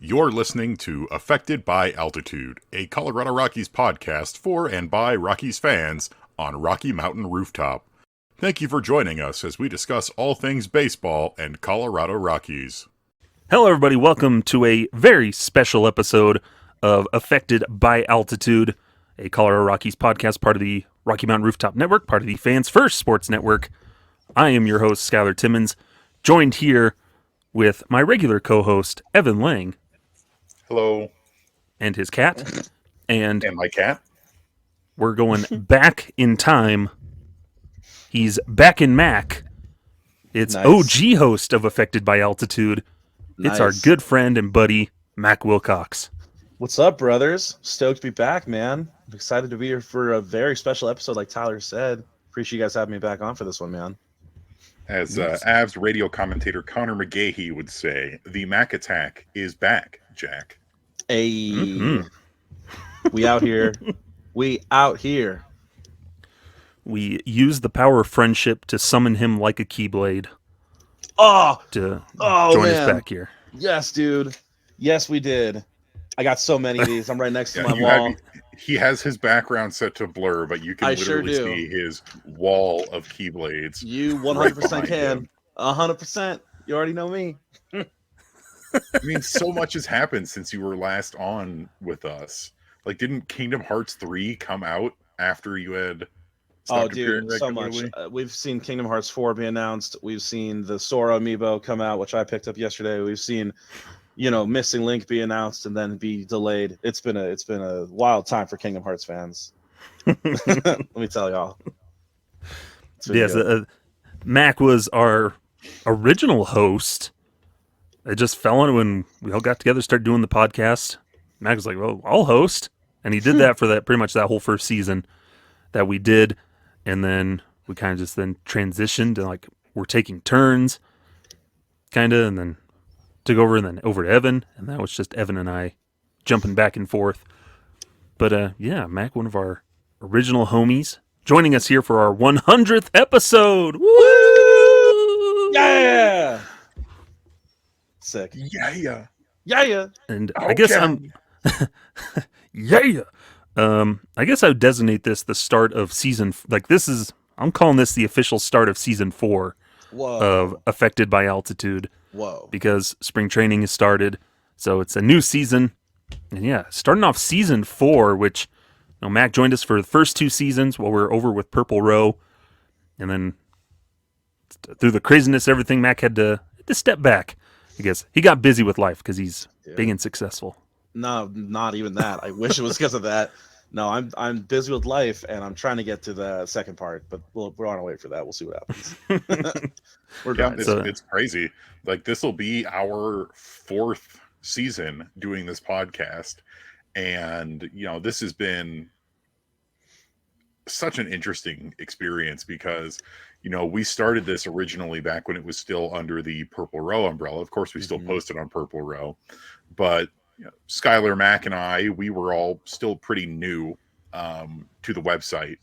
You're listening to Affected by Altitude, a Colorado Rockies podcast for and by Rockies fans on Rocky Mountain Rooftop. Thank you for joining us as we discuss all things baseball and Colorado Rockies. Hello, everybody. Welcome to a very special episode of Affected by Altitude, a Colorado Rockies podcast, part of the Rocky Mountain Rooftop Network, part of the Fans First Sports Network. I am your host, Skyler Timmons, joined here with my regular co-host, Evan Lang. Hello. And his cat. And my cat. We're going back in time. He's back in Mac. It's nice. OG host of Affected by Altitude. Nice. It's our good friend and buddy, Mac Wilcox. What's up, brothers? Stoked to be back, man. I'm excited to be here for a very special episode, like Tyler said. Appreciate you guys having me back on for this one, man. As Avs radio commentator Connor McGahey would say, the Mac attack is back, Jack. Hey, We out here. We out here. We use the power of friendship to summon him like a Keyblade. To join us back here. Yes, dude. Yes, we did. I got so many of these. I'm right next to my wall. He has his background set to blur, but you can literally see his wall of Keyblades. You 100% can. 100%. You already know me. I mean, so much has happened since you were last on with us. Like, didn't Kingdom Hearts 3 come out after you had stopped appearing regularly? So much. We've seen Kingdom Hearts 4 be announced. We've seen the Sora amiibo come out, which I picked up yesterday. We've seen, Missing Link be announced and then be delayed. It's been a wild time for Kingdom Hearts fans. Let me tell y'all. Yes, Mac was our original host. It just fell on when we all got together, started doing the podcast. Mac was like, "Well, I'll host," and he did that for pretty much that whole first season that we did, and then we kind of just then transitioned and like we're taking turns, kind of, and then took over and then over to Evan, and that was just Evan and I jumping back and forth. But yeah, Mac, one of our original homies, joining us here for our 100th episode. Woo! Yeah. Sick. Yeah. And I guess I'm I guess I would designate this the start of season, I'm calling this the official start of season 4 of Affected by Altitude. Whoa. Because spring training has started, so it's a new season. And yeah, starting off season 4, which Mac joined us for the first 2 seasons while we were over with Purple Row, and then through the craziness of everything, Mac had to step back. I guess he got busy with life because he's big and successful. No, not even that. I wish it was because of that. No, I'm busy with life, and I'm trying to get to the second part, but we're on our way for that. We'll see what happens. We're done. It's crazy. Like, this will be our 4th season doing this podcast, and this has been such an interesting experience because we started this originally back when it was still under the Purple Row umbrella. Of course, we still posted on Purple Row, but Skyler, Mac, and I, we were all still pretty new to the website.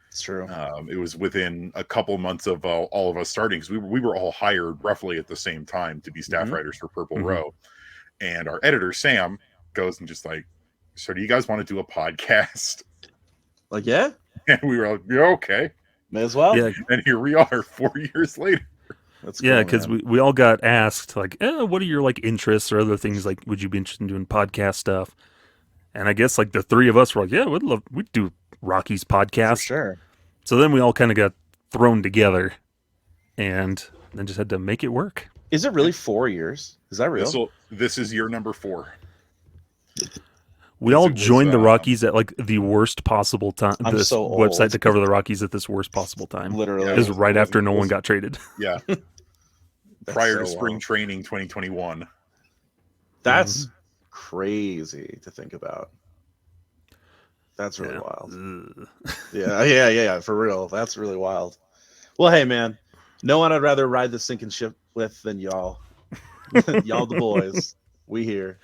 It's true. It was within a couple months of all of us starting, because we were all hired roughly at the same time to be staff writers for Purple Row. And our editor, Sam, goes and just like, "So do you guys want to do a podcast?" Like, yeah. And we were like, "Yeah, okay. May as well." Yeah. And here we are 4 years later. That's cool, yeah, because we all got asked, like, what are your interests or other things? Like, would you be interested in doing podcast stuff? And I guess like the 3 of us were like, yeah, we'd do Rockies podcast. For sure. So then we all kind of got thrown together and then just had to make it work. Is it really 4 years? Is that real? This is year number 4. We all joined the Rockies at like the worst possible time. I'm this so website old. to cover the Rockies at this worst possible time. Literally. It was right after no one got traded. Yeah. Prior to spring training 2021. That's crazy to think about. That's really wild. Yeah, for real. That's really wild. Well, hey, man, no one I'd rather ride the sinking ship with than y'all. Y'all the boys. We here.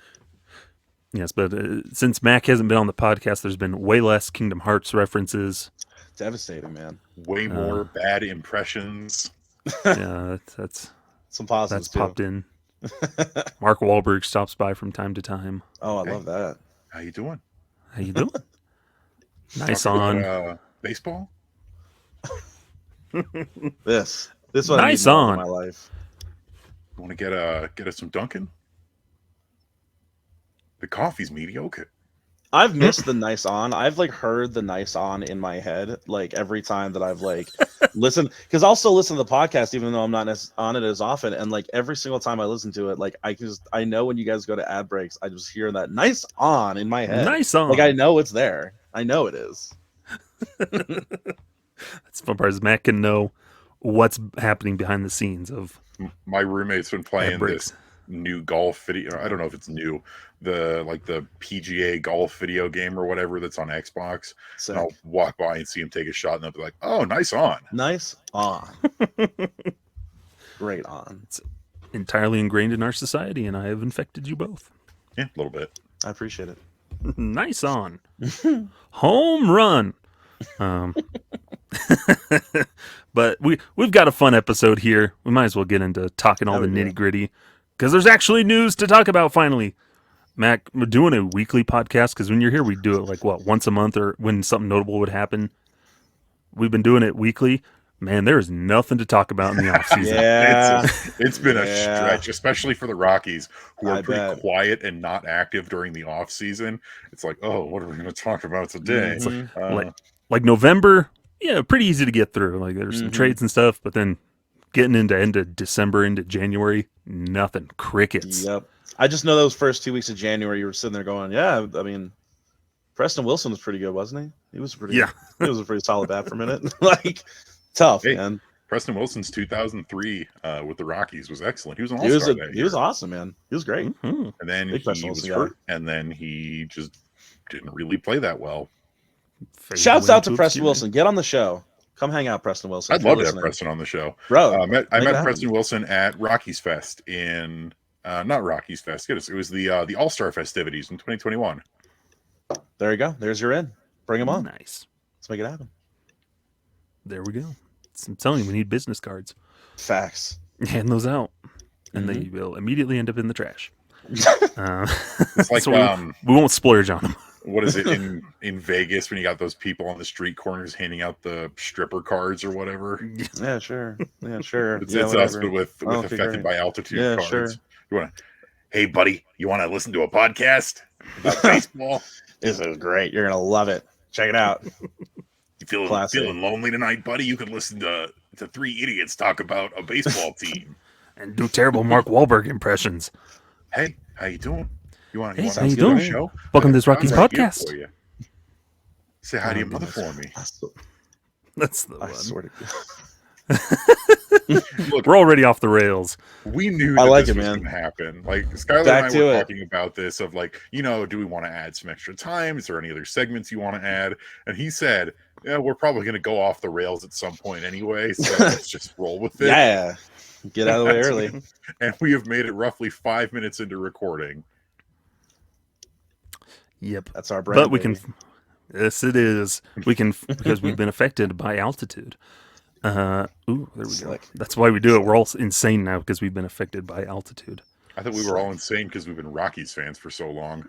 Yes, but since Mac hasn't been on the podcast, there's been way less Kingdom Hearts references. Devastating, man. Way more bad impressions. Yeah, that's some positives that's popped in. Mark Wahlberg stops by from time to time. Oh, I love that. How you doing? How you doing? Nice Talking on. about, baseball. This one Nice I need more on. in my life. Want to get us some Dunkin'? The coffee's mediocre. I've missed the nice on. I've like heard the nice on in my head like every time that I've like listened, because I'll still listen to the podcast even though I'm not on it as often. And like every single time I listen to it, like I know when you guys go to ad breaks, I just hear that nice on in my head. Nice on. Like I know it's there. I know it is. That's the fun part is Matt can know what's happening behind the scenes of My roommate's been ad playing breaks. this new golf video. I don't know if it's new. The PGA golf video game or whatever that's on Xbox. So And I'll walk by and see him take a shot, and I'll be like, "Oh, nice on." nice on. Great on. Entirely ingrained in our society, and I have infected you both. Yeah, a little bit. I appreciate it. Nice on. Home run. But we've got a fun episode here. We might as well get into talking all the we do. nitty gritty because there's actually news to talk about finally. Mac, we're doing a weekly podcast because when you're here, we do it like once a month or when something notable would happen. We've been doing it weekly. Man, there is nothing to talk about in the off season. Yeah. It's been a Yeah. stretch, especially for the Rockies, who are I pretty bet. quiet and not active during the off season. It's like, oh, what are we going to talk about today? Mhm. Like November, yeah, pretty easy to get through. Like there's some trades and stuff, but then getting into end of December into January, nothing. Crickets. Yep. I just know those first 2 weeks of January, you were sitting there going, yeah, I mean, Preston Wilson was pretty good, wasn't he? He was pretty Yeah. He was a pretty solid bat for a minute. Like, tough, Hey, man. Preston Wilson's 2003 with the Rockies was excellent. He was an He was all-star that he year. was awesome, man. He was great. Mhm. And then Big Preston he was Wilson guy. hurt, and then he just didn't really play that well. Fades Shouts away out to into Preston obscurity. Wilson. Get on the show. Come hang out, Preston Wilson. I'd if you're love to have listening. Preston on the show. Bro, I make it met happen. Preston Wilson at Rockies Fest in not Rockies Fest. It was the All-Star festivities in 2021. There you go. There's your in. Bring him on. Nice. Let's make it happen. There we go. I'm telling you, we need business cards. Facts. Hand those out, and Mm-hmm. they will immediately end up in the trash. It's like So we won't splurge on them. what is it in Vegas when you got those people on the street corners handing out the stripper cards or whatever? Yeah, sure. Yeah, sure. It's, yeah, it's us, whatever. but with Oh, okay, affected great. by altitude Yeah, cards. sure. You want to? Hey, buddy, you want to listen to a podcast about baseball? This is great. You're gonna love it. Check it out. You feeling lonely tonight, buddy? You could listen to three idiots talk about a baseball team. And do terrible Mark Wahlberg impressions. Hey, how you doing? You want Hey, to how you do the doing? show? Welcome to this Rockies I've got a podcast. gift for you. Say hi to your mother goodness. for me. That's the I one. swear to Look, We're already off the rails. we knew I that like this it, was man. going to happen. Like Skyler Back and I to were it. talking about this of like, do we want to add some extra time? Is there any other segments you want to add? And he said, yeah, we're probably going to go off the rails at some point anyway. So let's just roll with it. Yeah. Get out of the way early. And we have made it roughly 5 minutes into recording. Yep. That's our brand. But we can. Yes, it is. We can because we've been affected by altitude. There we go. Slick. That's why we do it. We're all insane now because we've been affected by altitude. I thought we were all insane because we've been Rockies fans for so long.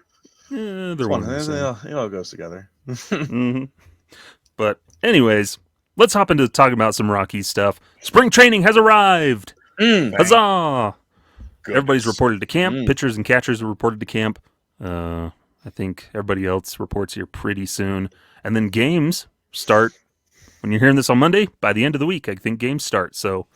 They're one and the same. It all goes together. Mhm. But anyways, let's hop into talking about some Rockies stuff. Spring training has arrived. Thank Huzzah! goodness. Everybody's reported to camp. Mm. Pitchers and catchers are reported to camp. I think everybody else reports here pretty soon. And then games start. When you're hearing this on Monday, by the end of the week, I think games start. So,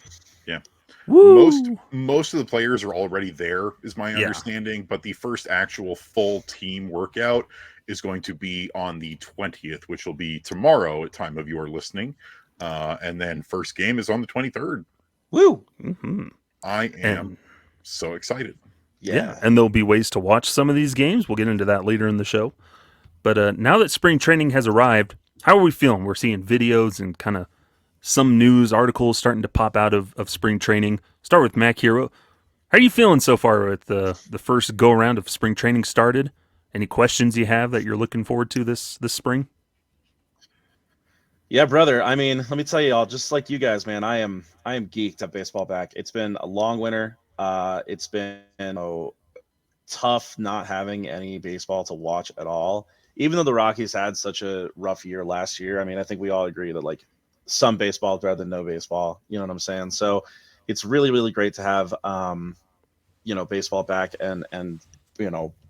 Yeah. woo! Most of the players are already there, is my Yeah. understanding. But the first actual full team workout is going to be on the 20th, which will be tomorrow at time of your listening. And then first game is on the 23rd. Woo! Mhm. I am And- so excited. Yeah, and there'll be ways to watch some of these games. We'll get into that later in the show. But now that spring training has arrived, how are we feeling? We're seeing videos and kind of some news articles starting to pop out of spring training. Start with Mac here. How are you feeling so far with the first go-around of spring training started? Any questions you have that you're looking forward to this spring? Yeah, brother. I mean, let me tell you all, just like you guys, man, I am geeked at baseball back. It's been a long winter. It's been tough not having any baseball to watch at all. Even though the Rockies had such a rough year last year, I mean, I think we all agree that like some baseball is better than no baseball. You know what I'm saying? So it's really, really great to have, baseball back and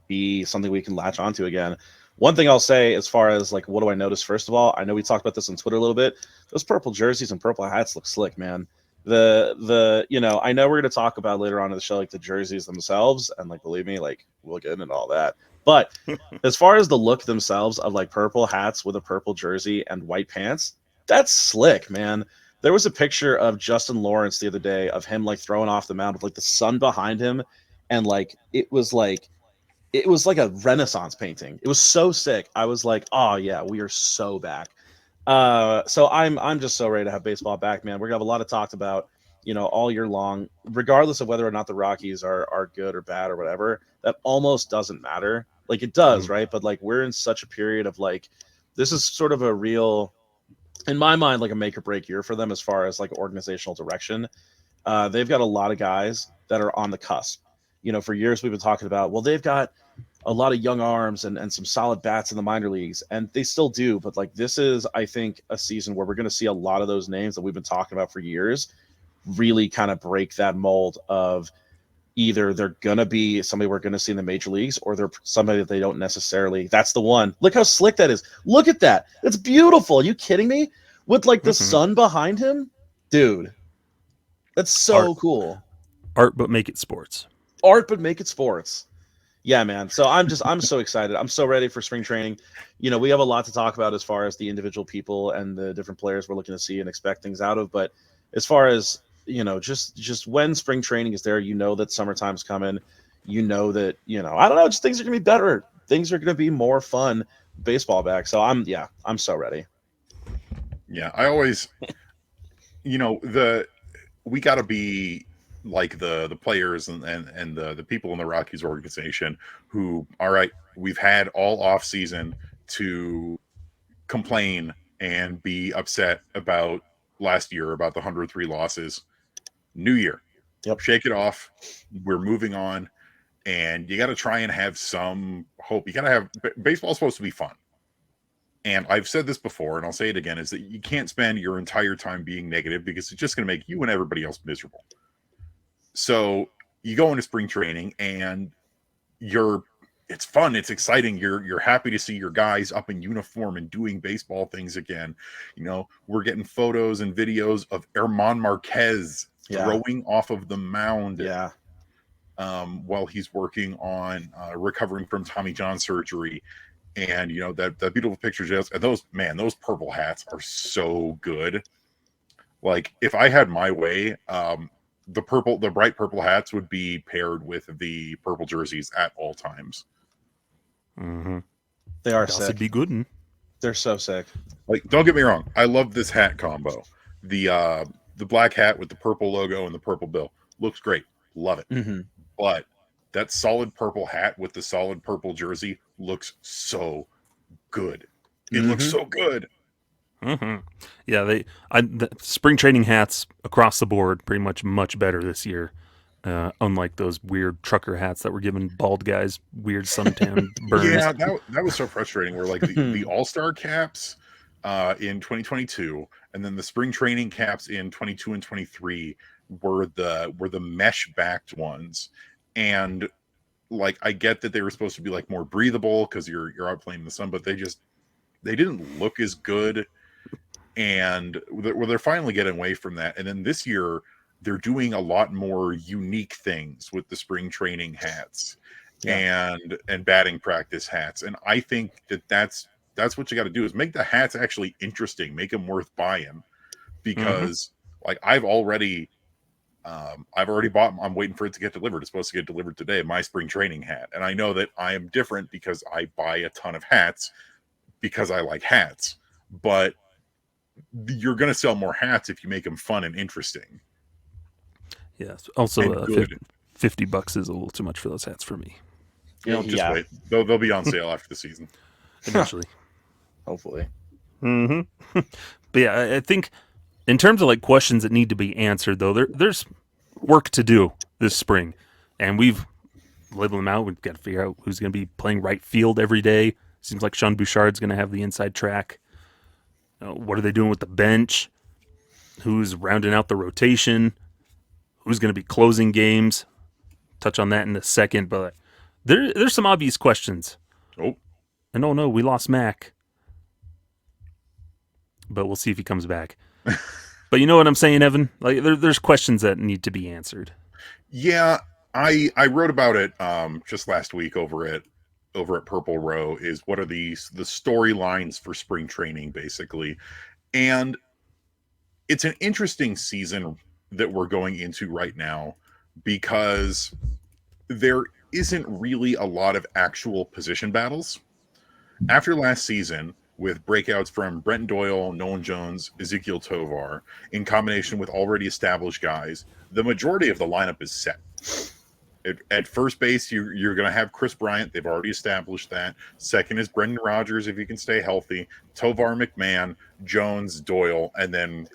be something we can latch onto again. One thing I'll say as far as like, what do I notice? First of all, I know we talked about this on Twitter a little bit. Those purple jerseys and purple hats look slick, man. I know we're going to talk about later on in the show, like the jerseys themselves. And like, believe me, like we'll get into all that. But as far as the look themselves of like purple hats with a purple jersey and white pants, that's slick, man. There was a picture of Justin Lawrence the other day of him like throwing off the mound with like the sun behind him. And like, it was like a Renaissance painting. It was so sick. I was like, oh yeah, we are so back. So I'm just so ready to have baseball back, man. We're gonna have a lot of talked about, all year long, regardless of whether or not the Rockies are good or bad or whatever. That almost doesn't matter. Like it does, right? But like we're in such a period of like, this is sort of a real, in my mind, like a make or break year for them as far as like organizational direction. They've got a lot of guys that are on the cusp. For years we've been talking about, well, they've got a lot of young arms and some solid bats in the minor leagues, and they still do. But like this is, I think, a season where we're going to see a lot of those names that we've been talking about for years really kind of break that mold of either they're going to be somebody we're going to see in the major leagues or they're somebody that they don't necessarily. That's the one. Look how slick that is. Look at that. It's beautiful. Are you kidding me? With like the sun behind him, dude. That's so cool. Art, but make it sports. Art, but make it sports. Yeah, man. So I'm so excited. I'm so ready for spring training. We have a lot to talk about as far as the individual people and the different players we're looking to see and expect things out of. But as far as, just when spring training is there, that summertime's coming, that, I don't know, just things are going to be better. Things are going to be more fun. Baseball back. So I'm so ready. Yeah. I always, we got to be like the players and the people in the Rockies organization who, all right, we've had all off season to complain and be upset about last year, about the 103 losses. New year. Yep. Shake it off. We're moving on. And you got to try and have some hope. You got to have, baseball's supposed to be fun. And I've said this before, and I'll say it again, is that you can't spend your entire time being negative because it's just going to make you and everybody else miserable. So you go into spring training and it's fun. It's exciting. You're happy to see your guys up in uniform and doing baseball things again. We're getting photos and videos of Herman Marquez throwing off of the mound. Yeah. While he's working on recovering from Tommy John surgery. And, that beautiful pictures. And those purple hats are so good. Like if I had my way, the bright purple hats would be paired with the purple jerseys at all times. Mm-hmm. They are sick. sick. Be good. They're so sick. Like, don't get me wrong. I love this hat combo. The black hat with the purple logo and the purple bill looks great. Love it. Mm-hmm. But that solid purple hat with the solid purple jersey looks so good. It looks so good. Mm-hmm. Yeah, the spring training hats across the board pretty much better this year. Unlike those weird trucker hats that were giving bald guys weird suntan burns. Yeah, that was so frustrating. Where like the All-Star caps in 2022, and then the spring training caps in 22 and 23 were the mesh backed ones. And like I get that they were supposed to be like more breathable because you're out playing in the sun, but they didn't look as good. And they're finally getting away from that. And then this year they're doing a lot more unique things with the spring training hats and batting practice hats. And I think that's what you got to do is make the hats actually interesting, make them worth buying. Because like I've already bought, I'm waiting for it to get delivered. It's supposed to get delivered today, my spring training hat. And I know that I am different because I buy a ton of hats because I like hats. But you're going to sell more hats if you make them fun and interesting. Yes. Also, $50 is a little too much for those hats for me. Just wait. They'll be on sale after the season. Eventually. Hopefully. Mm-hmm. But yeah, I think in terms of like questions that need to be answered, though, there's work to do this spring, and we've labeled them out. We've got to figure out who's going to be playing right field every day. Seems like Sean Bouchard's going to have the inside track. What are they doing with the bench? Who's rounding out the rotation? Who's going to be closing games? Touch on that in a second, but there's some obvious questions. Oh. And oh no, we lost Mac. But we'll see if he comes back. But you know what I'm saying, Evan? Like there's questions that need to be answered. Yeah, I wrote about it just last week over at Purple Row. Is what are the storylines for spring training, basically. And it's an interesting season that we're going into right now because there isn't really a lot of actual position battles. After last season, with breakouts from Brenton Doyle, Nolan Jones, Ezekiel Tovar, in combination with already established guys, the majority of the lineup is set. At first base, you're going to have Chris Bryant. They've already established that. Second is Brendan Rodgers, if he can stay healthy. Tovar, McMahon, Jones, Doyle, and then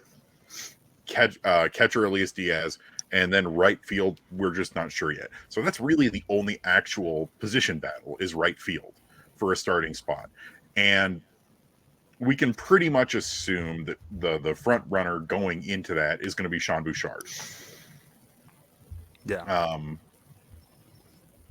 catcher Elias Diaz. And then right field, we're just not sure yet. So that's really the only actual position battle is right field for a starting spot. And we can pretty much assume that the front runner going into that is going to be Sean Bouchard. Yeah.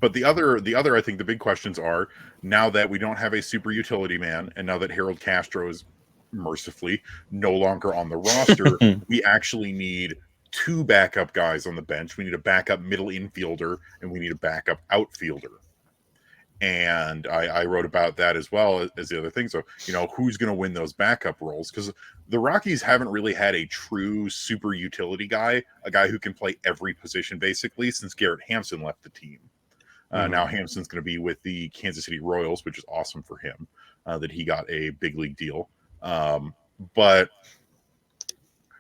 But the other, I think the big questions are, now that we don't have a super utility man, and now that Harold Castro is mercifully no longer on the roster, we actually need 2 backup guys on the bench. We need a backup middle infielder, and we need a backup outfielder. And I wrote about that as well as the other thing. So, who's going to win those backup roles? Because the Rockies haven't really had a true super utility guy, a guy who can play every position basically since Garrett Hampson left the team. Now Hampson's going to be with the Kansas City Royals, which is awesome for him that he got a big league deal. But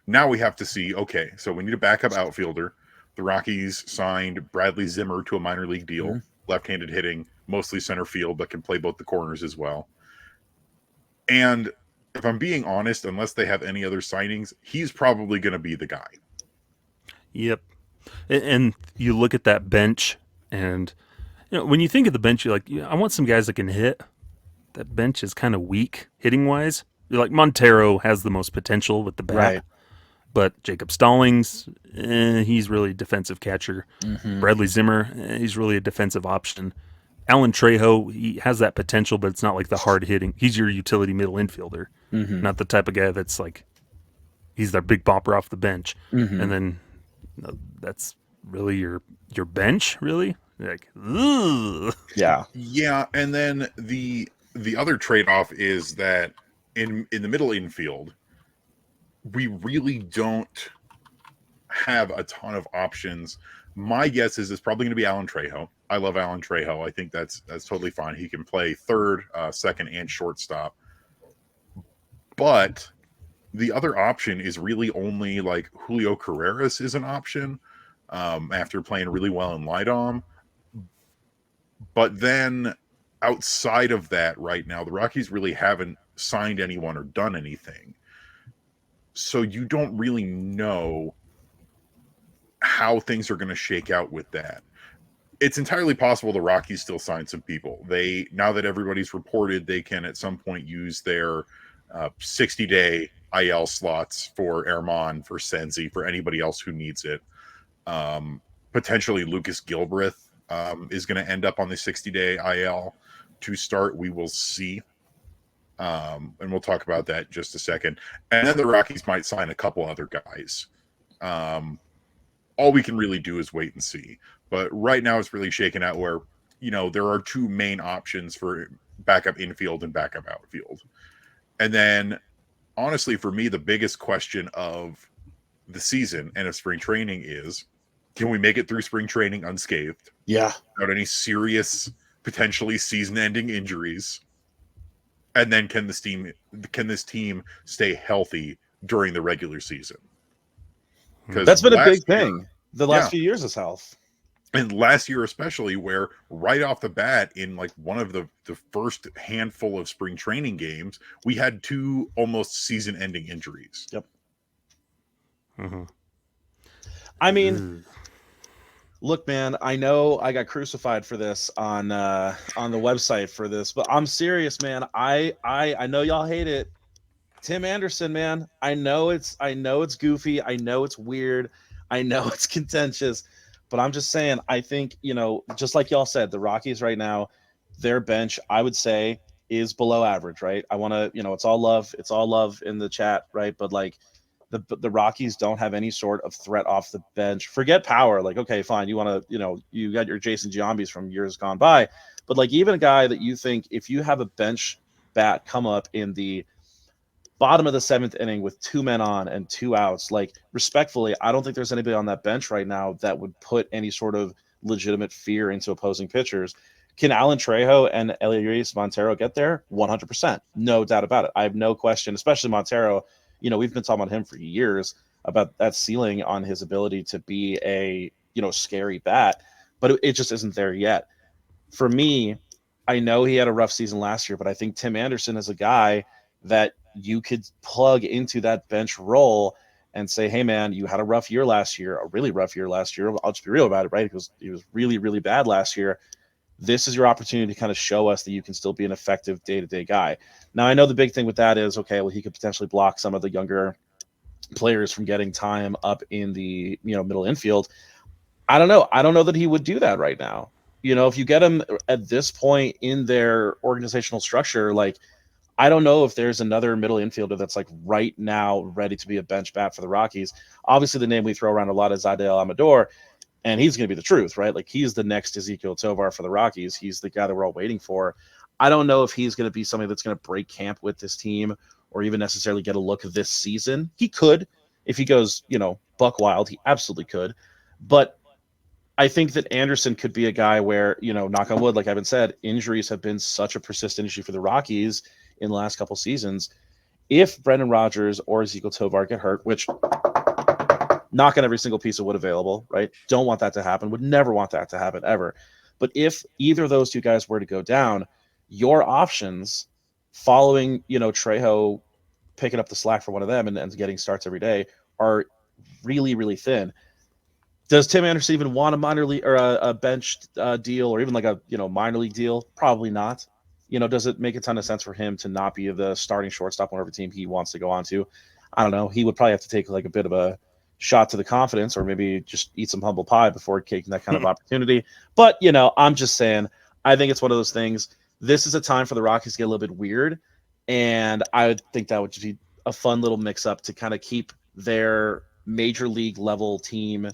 now we have to see, okay, so we need a backup outfielder. The Rockies signed Bradley Zimmer to a minor league deal, left-handed hitting, mostly center field, but can play both the corners as well. And if I'm being honest, unless they have any other signings, he's probably going to be the guy. Yep. And you look at that bench, and when you think of the bench, you're like, I want some guys that can hit. That bench is kind of weak hitting-wise. You're like, Montero has the most potential with the bat. Right. But Jacob Stallings, he's really a defensive catcher. Bradley Zimmer, he's really a defensive option. Alan Trejo, he has that potential, but it's not like the hard hitting. He's your utility middle infielder, not the type of guy that's like, he's their big bopper off the bench. And then that's really your bench, really? Like, ugh. Yeah, and then the other trade-off is that in the middle infield, we really don't have a ton of options. My guess is it's probably going to be Alan Trejo. I love Alan Trejo. I think that's totally fine. He can play third, second, and shortstop. But the other option is really only like Julio Carreras is an option after playing really well in Lidom. But then outside of that right now, the Rockies really haven't signed anyone or done anything. So you don't really know how things are going to shake out with that. It's entirely possible the Rockies still sign some people. Now that everybody's reported, they can at some point use their 60-day IL slots for Herman, for Senzi, for anybody else who needs it. Potentially Lucas Gilbreth is going to end up on the 60-day IL to start. We will see. And we'll talk about that in just a second. And then the Rockies might sign a couple other guys. All we can really do is wait and see. But right now it's really shaken out where, there are 2 main options for backup infield and backup outfield. And then, honestly, for me, the biggest question of the season and of spring training is, can we make it through spring training unscathed? Yeah. Without any serious, potentially season-ending injuries? And then can this team stay healthy during the regular season? That's been a big thing the last few years is health. And last year especially, where right off the bat in like one of the first handful of spring training games, we had 2 almost season-ending injuries. Yep. I mean, Look, man, I know I got crucified for this on the website for this, but I'm serious, man. I know y'all hate it. Tim Anderson, man. I know it's goofy. I know it's weird. I know it's contentious, but I'm just saying, I think, just like y'all said, the Rockies right now, their bench, I would say, is below average, right? I want to, it's all love. It's all love in the chat, right? But like the Rockies don't have any sort of threat off the bench. Forget power. Like, okay, fine. You want to, you got your Jason Giambis from years gone by, but like even a guy that you think, if you have a bench bat come up in the bottom of the 7th inning with 2 men on and 2 outs, like respectfully, I don't think there's anybody on that bench right now that would put any sort of legitimate fear into opposing pitchers. Can Alan Trejo and Elias Montero get there? 100%. No doubt about it. I have no question, especially Montero. We've been talking about him for years, about that ceiling on his ability to be a, scary bat, but it just isn't there yet. For me, I know he had a rough season last year, but I think Tim Anderson is a guy that you could plug into that bench role and say, hey, man, you had a rough year last year, a really rough year last year. I'll just be real about it, right? Because he was really, really bad last year. This is your opportunity to kind of show us that you can still be an effective day-to-day guy. Now, I know the big thing with that is, okay, well, he could potentially block some of the younger players from getting time up in the, middle infield. I don't know. I don't know that he would do that right now. If you get him at this point in their organizational structure, like, I don't know if there's another middle infielder that's like right now ready to be a bench bat for the Rockies. Obviously, the name we throw around a lot is Zaidel Amador, and he's going to be the truth, right? Like, he's the next Ezequiel Tovar for the Rockies. He's the guy that we're all waiting for. I don't know if he's going to be somebody that's going to break camp with this team or even necessarily get a look this season. He could. If he goes, buck wild, he absolutely could. But I think that Anderson could be a guy where, knock on wood, like I've been said, injuries have been such a persistent issue for the Rockies in the last couple seasons. If Brendan Rodgers or Ezequiel Tovar get hurt, which knock on every single piece of wood available, right? Don't want that to happen. Would never want that to happen ever. But if either of those two guys were to go down, your options following, Trejo picking up the slack for one of them and getting starts every day are really, really thin. Does Tim Anderson even want a minor league or a bench deal or even like a minor league deal? Probably not. Does it make a ton of sense for him to not be the starting shortstop whatever team he wants to go on to? I don't know. He would probably have to take like a bit of a shot to the confidence or maybe just eat some humble pie before taking that kind of opportunity. But, I'm just saying, I think it's one of those things. This is a time for the Rockies to get a little bit weird. And I would think that would just be a fun little mix up to kind of keep their major league level team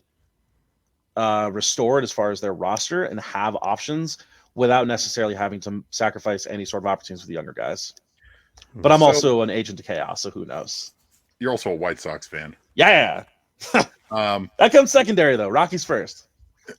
restored as far as their roster and have options without necessarily having to sacrifice any sort of opportunities with the younger guys. But I'm also an agent of chaos, so who knows? You're also a White Sox fan. Yeah. That comes secondary, though. Rockies first.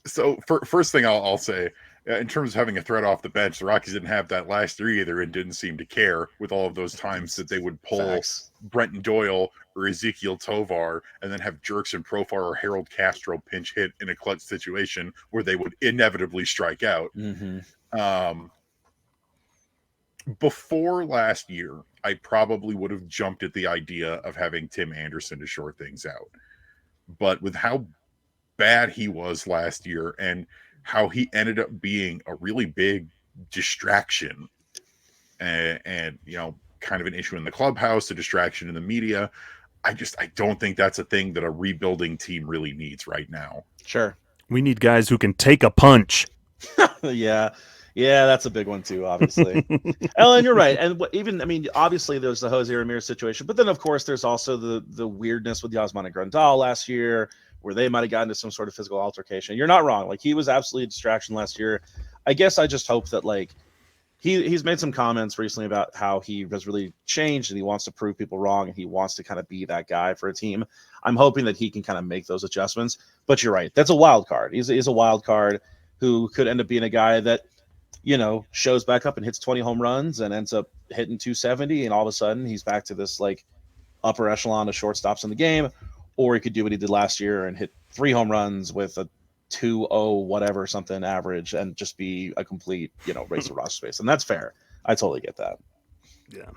So first thing I'll say, in terms of having a threat off the bench, the Rockies didn't have that last year either and didn't seem to care with all of those times that they would pull Brenton Doyle or Ezequiel Tovar and then have Jerkson Profar or Harold Castro pinch hit in a clutch situation where they would inevitably strike out. Mm-hmm. Before last year, I probably would have jumped at the idea of having Tim Anderson to short things out. But with how bad he was last year and how he ended up being a really big distraction and kind of an issue in the clubhouse, a distraction in the media, I don't think that's a thing that a rebuilding team really needs right now. Sure. We need guys who can take a punch. Yeah, that's a big one too, obviously. Ellen, you're right. And obviously there's the Jose Ramirez situation, but then of course there's also the weirdness with Yasmani Grandal last year, where they might have gotten into some sort of physical altercation. You're not wrong. Like, he was absolutely a distraction last year. I guess I just hope that like he's made some comments recently about how he has really changed and he wants to prove people wrong and he wants to kind of be that guy for a team. I'm hoping that he can kind of make those adjustments. But you're right. That's a wild card. He's a wild card who could end up being a guy that, shows back up and hits 20 home runs and ends up hitting 270. And all of a sudden he's back to this like upper echelon of shortstops in the game. Or he could do what he did last year and hit 3 home runs with a 2.0 whatever something average and just be a complete, race to roster space. And that's fair. I totally get that. Yeah.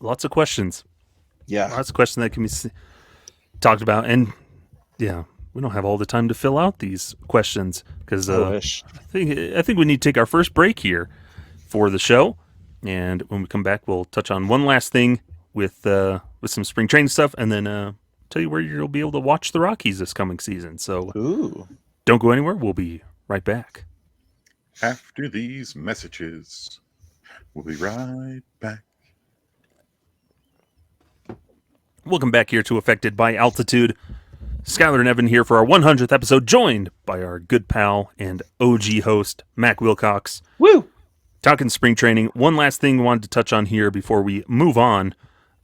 Lots of questions. Yeah. Lots of questions that can be talked about. And yeah, we don't have all the time to fill out these questions because I wish. I think we need to take our first break here for the show, and when we come back, we'll touch on one last thing with some spring training stuff, and then tell you where you'll be able to watch the Rockies this coming season. So don't go anywhere. We'll be right back. After these messages, we'll be right back. Welcome back here to Affected by Altitude. Skyler and Evan here for our 100th episode, joined by our good pal and OG host, Mac Wilcox. Woo! Talking spring training. One last thing we wanted to touch on here before we move on.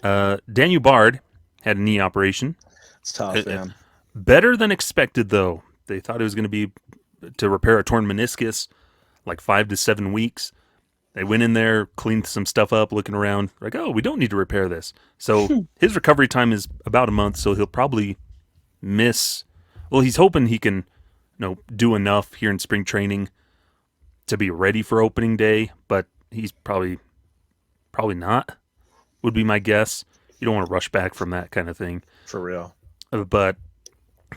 Daniel Bard had a knee operation. It's tough, man. Better than expected, though. They thought it was going to be to repair a torn meniscus, like 5 to 7 weeks. They went in there, cleaned some stuff up, looking around, like, oh, we don't need to repair this. So his recovery time is about a month, so he'll probably miss. Well, he's hoping he can, do enough here in spring training to be ready for opening day, but he's probably not, would be my guess. You don't want to rush back from that kind of thing. For real. But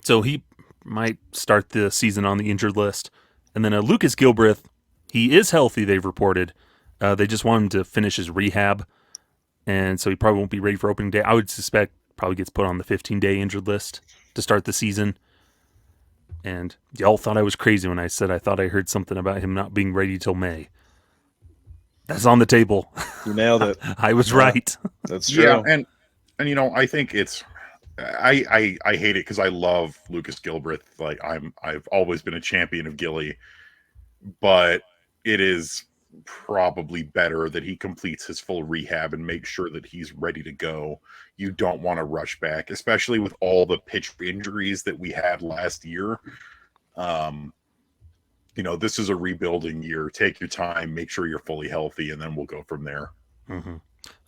so he might start the season on the injured list. And then Lucas Gilbreth, he is healthy, they've reported. They just want him to finish his rehab, and so he probably won't be ready for opening day. I would suspect probably gets put on the 15-day injured list to start the season. And y'all thought I was crazy when I said I thought I heard something about him not being ready till May. That's on the table. You nailed it. I was right. That's true. Yeah, and I think it's I hate it because I love Lucas Gilbreth. Like I've always been a champion of Gilly, but it is probably better that he completes his full rehab and makes sure that he's ready to go. You don't want to rush back, especially with all the pitch injuries that we had last year. This is a rebuilding year. Take your time, make sure you're fully healthy, and then we'll go from there. Mm-hmm.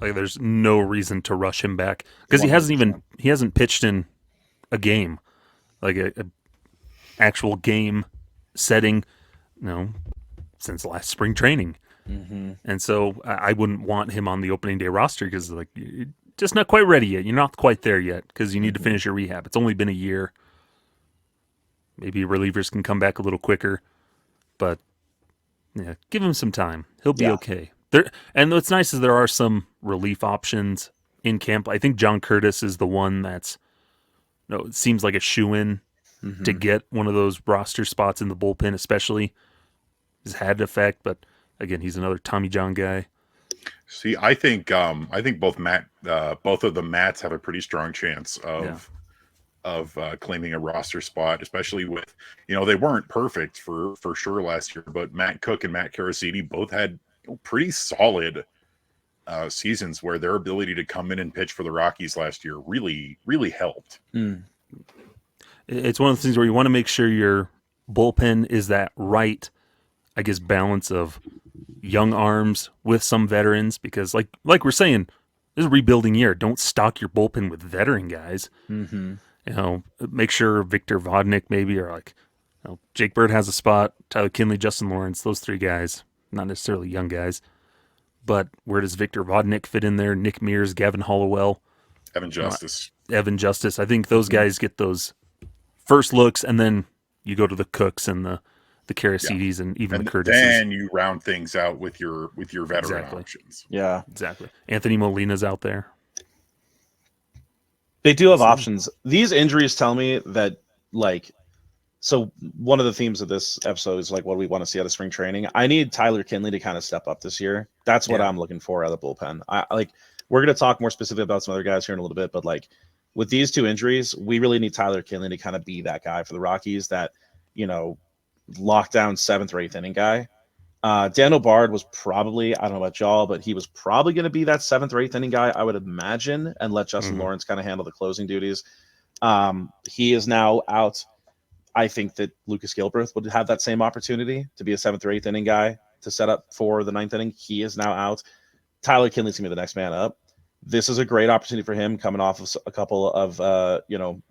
Like there's no reason to rush him back because he hasn't pitched in a game, like a actual game setting, since last spring training. Mm-hmm. And so I wouldn't want him on the opening day roster because you're just not quite ready yet. You're not quite there yet because you need to finish your rehab. It's only been a year. Maybe relievers can come back a little quicker, but yeah, give him some time. He'll be okay. And what's nice is there are some relief options in camp. I think John Curtis is the one that's, it seems like a shoo-in to get one of those roster spots in the bullpen, especially. Has had an effect, but again, he's another Tommy John guy. See, I think both of the Matts have a pretty strong chance of claiming a roster spot, especially with they weren't perfect for sure last year, but Matt Cook and Matt Carasini both had pretty solid seasons where their ability to come in and pitch for the Rockies last year really helped. It's one of the things where you want to make sure your bullpen is that right, I guess, balance of young arms with some veterans, because like we're saying, this is a rebuilding year. Don't stock your bullpen with veteran guys. Make sure Victor Vodnik maybe, or Jake Bird has a spot, Tyler Kinley, Justin Lawrence, those three guys, not necessarily young guys. But where does Victor Vodnik fit in there? Nick Mears, Gavin Hollowell, Evan Justice. I think those guys get those first looks, and then you go to the Cooks and the Caracides and even the Curtises. Then you round things out with your veteran options. Yeah, exactly. Anthony Molina's out there. They do have options. These injuries tell me that, so one of the themes of this episode is what do we want to see out of spring training? I need Tyler Kinley to kind of step up this year. That's what I'm looking for out of the bullpen. We're going to talk more specific about some other guys here in a little bit, but with these two injuries, we really need Tyler Kinley to kind of be that guy for the Rockies, that, lockdown 7th or 8th inning guy. Daniel Bard was probably, I don't know about y'all, but he was probably going to be that 7th or 8th inning guy, I would imagine, and let Justin Lawrence kind of handle the closing duties. He is now out. I think that Lucas Gilbreth would have that same opportunity to be a 7th or 8th inning guy to set up for the 9th inning. He is now out. Tyler Kinley's going to be the next man up. This is a great opportunity for him, coming off of a couple of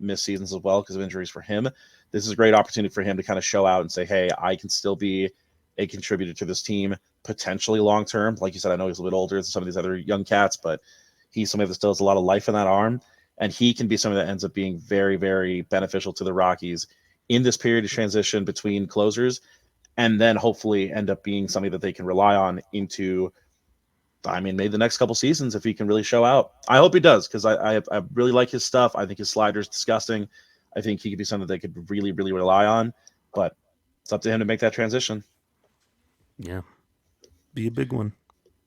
missed seasons as well because of injuries for him. This is a great opportunity for him to kind of show out and say, hey, I can still be a contributor to this team, potentially long term. Like you said, I know he's a little bit older than some of these other young cats, but he's somebody that still has a lot of life in that arm. and he can be something that ends up being very, very beneficial to the Rockies in this period of transition between closers, and then hopefully end up being something that they can rely on into, I mean, maybe the next couple seasons if he can really show out. I hope he does, because I really like his stuff. I think his slider is disgusting. I think he could be something they could really, really rely on, but it's up to him to make that transition. Yeah, be a big one.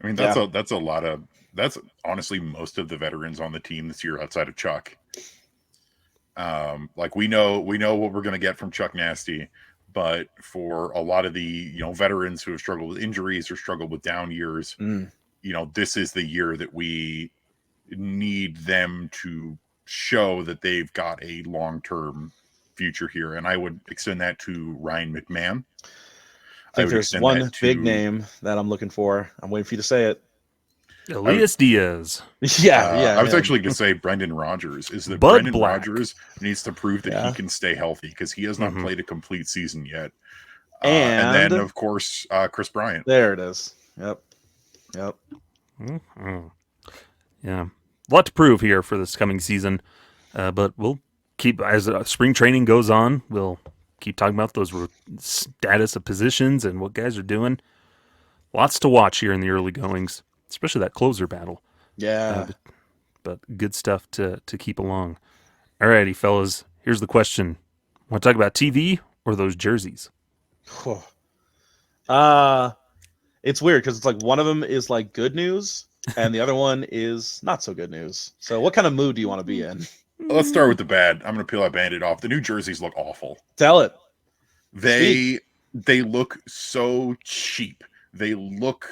I mean, that's a lot of, that's honestly most of the veterans on the team this year outside of Chuck. Like we know what we're going to get from Chuck Nasty, but for a lot of the, veterans who have struggled with injuries or struggled with down years, this is the year that we need them to show that they've got a long-term future here. And I would extend that to Ryan McMahon. I think there's one big name that I'm looking for. I'm waiting for you to say it. Elias Diaz. I was actually going to say Brendan Rodgers. Is that Brendan Rodgers needs to prove that he can stay healthy, because he has not played a complete season yet. And then, of course, Chris Bryant. There it is. Yep. Mm-hmm. Yeah. A lot to prove here for this coming season. But we'll keep, as spring training goes on, we'll keep talking about those status of positions and what guys are doing. Lots to watch here in the early goings, especially that closer battle. Yeah. But good stuff to keep along. Alrighty, fellas. Here's the question. Want to talk about TV or those jerseys? It's weird because it's like one of them is like good news and the other one is not so good news. So what kind of mood do you want to be in? Let's start with the bad. I'm going to peel that Band-Aid off. The new jerseys look awful. Tell it. They look so cheap. They look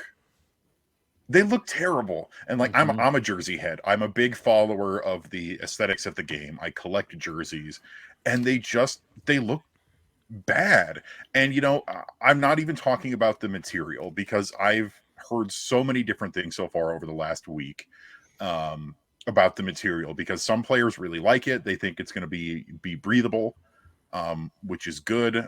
terrible. And like I'm a jersey head. I'm a big follower of the aesthetics of the game. I collect jerseys, and they look bad. And I'm not even talking about the material, because I've heard so many different things so far over the last week about the material, because some players really like it. They think it's going to be breathable, which is good.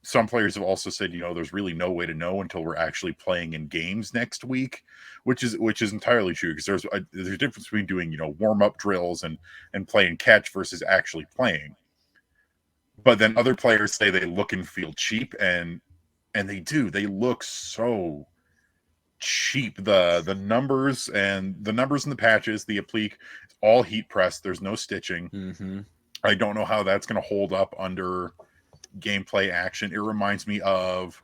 Some players have also said, there's really no way to know until we're actually playing in games next week, which is entirely true, because there's a difference between doing, warm-up drills and playing catch versus actually playing. But then other players say they look and feel cheap, and they do. They look so cheap. The numbers and the patches, the applique, all heat pressed. There's no stitching. I don't know how that's going to hold up under gameplay action. It reminds me of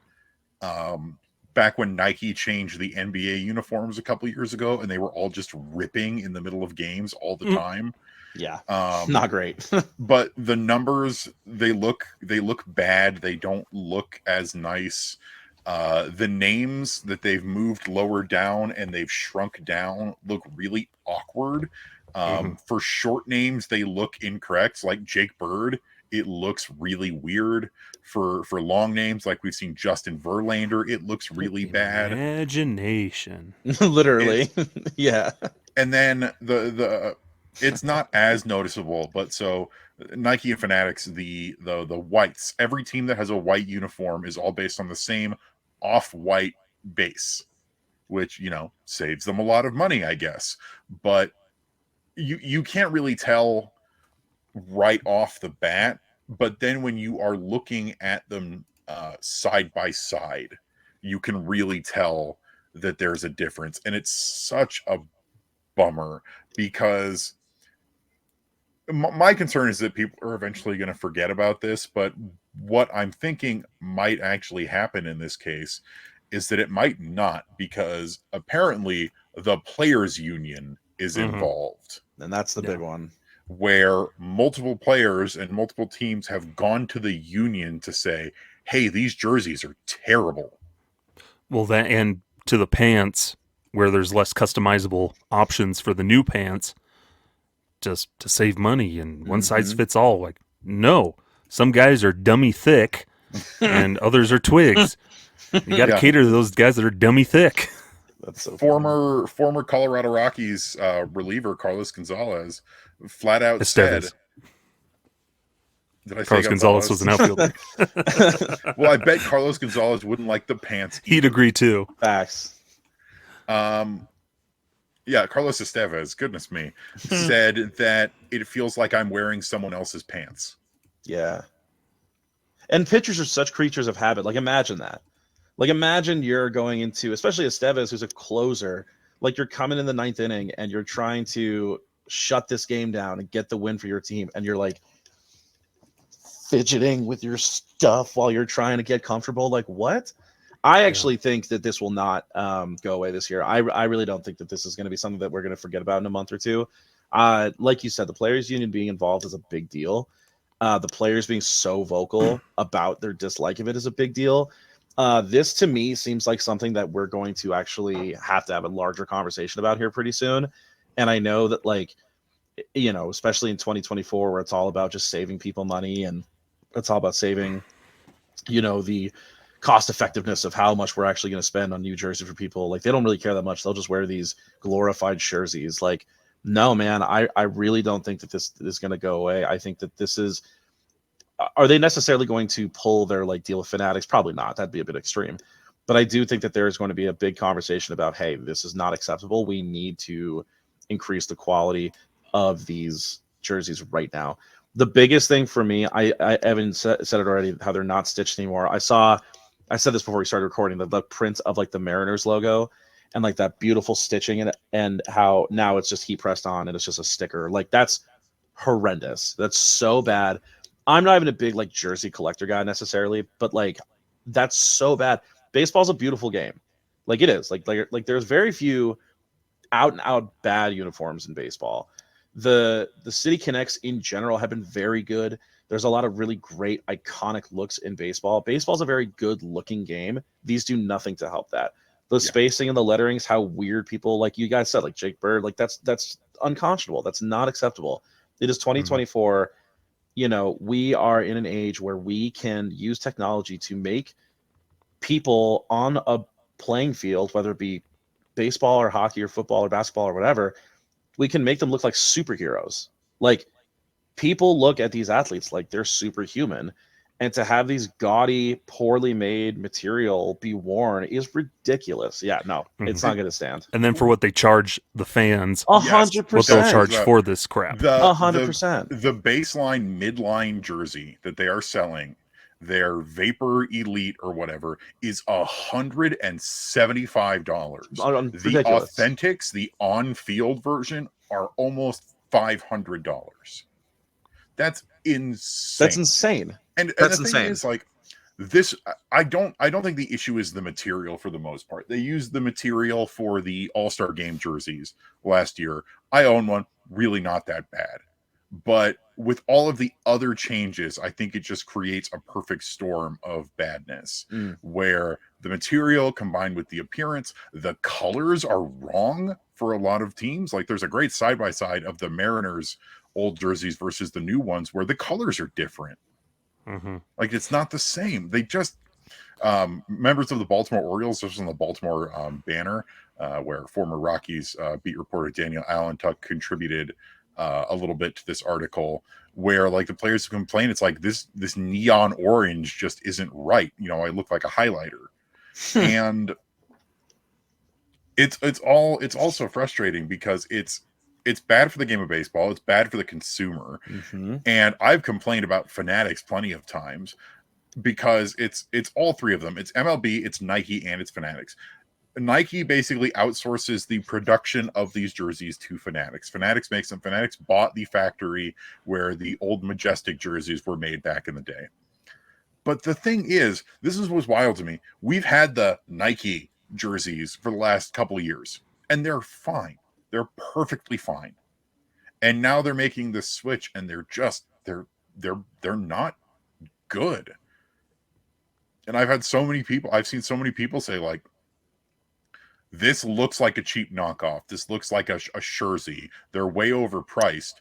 back when Nike changed the NBA uniforms a couple years ago, and they were all just ripping in the middle of games all the time. Yeah, not great. But the numbers, they look bad. They don't look as nice. The names that they've moved lower down and they've shrunk down look really awkward. For short names, they look incorrect. Like Jake Bird, it looks really weird. For long names, like we've seen Justin Verlander, it looks really bad. Imagination. Literally. Yeah. And then the it's not as noticeable, but so Nike and Fanatics, the whites, every team that has a white uniform is all based on the same off-white base, which, saves them a lot of money, I guess. But you can't really tell right off the bat, but then when you are looking at them side by side, you can really tell that there's a difference. And it's such a bummer, because my concern is that people are eventually going to forget about this. But what I'm thinking might actually happen in this case is that it might not, because apparently the players union is involved. And that's the big one, where multiple players and multiple teams have gone to the union to say, hey, these jerseys are terrible. Well, that, and to the pants, where there's less customizable options for the new pants, just to save money and one size fits all. Like, no, some guys are dummy thick and others are twigs. You got to cater to those guys that are dummy thick. That's so former Colorado Rockies reliever Carlos Gonzalez flat out said. Did I say Carlos Gonzalez was an outfielder? Well, I bet Carlos Gonzalez wouldn't like the pants. He'd agree too. Facts. Yeah, Carlos Estevez, goodness me, said that it feels like I'm wearing someone else's pants. Yeah. And pitchers are such creatures of habit. Like, imagine that. Like, imagine you're going into, especially Estevez, who's a closer, like you're coming in the 9th inning and you're trying to shut this game down and get the win for your team. And you're like fidgeting with your stuff while you're trying to get comfortable. Like, what? I actually think that this will not go away this year. I really don't think that this is going to be something that we're going to forget about in a month or two. Like you said, the players union being involved is a big deal. The players being so vocal about their dislike of it is a big deal. This to me seems like something that we're going to actually have to have a larger conversation about here pretty soon. And I know that, like, you know, especially in 2024, where it's all about just saving people money and it's all about saving, you know, the cost effectiveness of how much we're actually going to spend on new jersey for people. Like, they don't really care that much. They'll just wear these glorified jerseys. Like, no, man, I really don't think that this is going to go away. I think that this is, are they necessarily going to pull their like deal with Fanatics? Probably not. That'd be a bit extreme. But I do think that there is going to be a big conversation about, hey, this is not acceptable. We need to increase the quality of these jerseys right now. The biggest thing for me, Evan said it already, how they're not stitched anymore. I said this before we started recording, the print of like the Mariners logo and like that beautiful stitching in it, and how now it's just heat pressed on and it's just a sticker. Like, that's horrendous. That's so bad. I'm not even a big like jersey collector guy necessarily, but like, that's so bad. Baseball's a beautiful game. Like, it is. Like there's very few out and out bad uniforms in baseball. The City Connects in general have been very good. There's a lot of really great iconic looks in baseball. Baseball's a very good looking game. These do nothing to help that. The spacing and the letterings, how weird people, like you guys said, like Jake Bird, like that's unconscionable. That's not acceptable. It is 2024. You know, we are in an age where we can use technology to make people on a playing field, whether it be baseball or hockey or football or basketball or whatever, we can make them look like superheroes. Like, people look at these athletes like they're superhuman, and to have these gaudy, poorly made material be worn is ridiculous. Yeah, no, it's not going to stand. And then for what they charge the fans, 100%. what they'll charge for this crap. 100%. The baseline midline jersey that they are selling, their Vapor Elite or whatever, is $175. Ridiculous. The Authentics, the on-field version, are almost $500. That's insane. That's insane. And that's the insane. thing is, like, this, I don't think the issue is the material for the most part. They used the material for the All-Star Game jerseys last year. I own one, really not that bad. But with all of the other changes, I think it just creates a perfect storm of badness where the material combined with the appearance, the colors are wrong for a lot of teams. Like, there's a great side-by-side of the Mariners old jerseys versus the new ones where the colors are different. Like, it's not the same. They just members of the Baltimore Orioles, just on the Baltimore banner, where former Rockies beat reporter Daniel Allentuck contributed a little bit to this article, where like the players complain, it's like this neon orange just isn't right. You know, I look like a highlighter. And it's also frustrating because it's bad for the game of baseball. It's bad for the consumer. And I've complained about Fanatics plenty of times because it's all three of them. It's MLB, it's Nike, and it's Fanatics. Nike basically outsources the production of these jerseys to Fanatics. Fanatics makes them. Fanatics bought the factory where the old Majestic jerseys were made back in the day. But the thing is, this is what's wild to me. We've had the Nike jerseys for the last couple of years, and they're fine. They're perfectly fine. And now they're making this switch, and they're not good. And I've seen so many people say, like, this looks like a cheap knockoff. This looks like a jersey. They're way overpriced.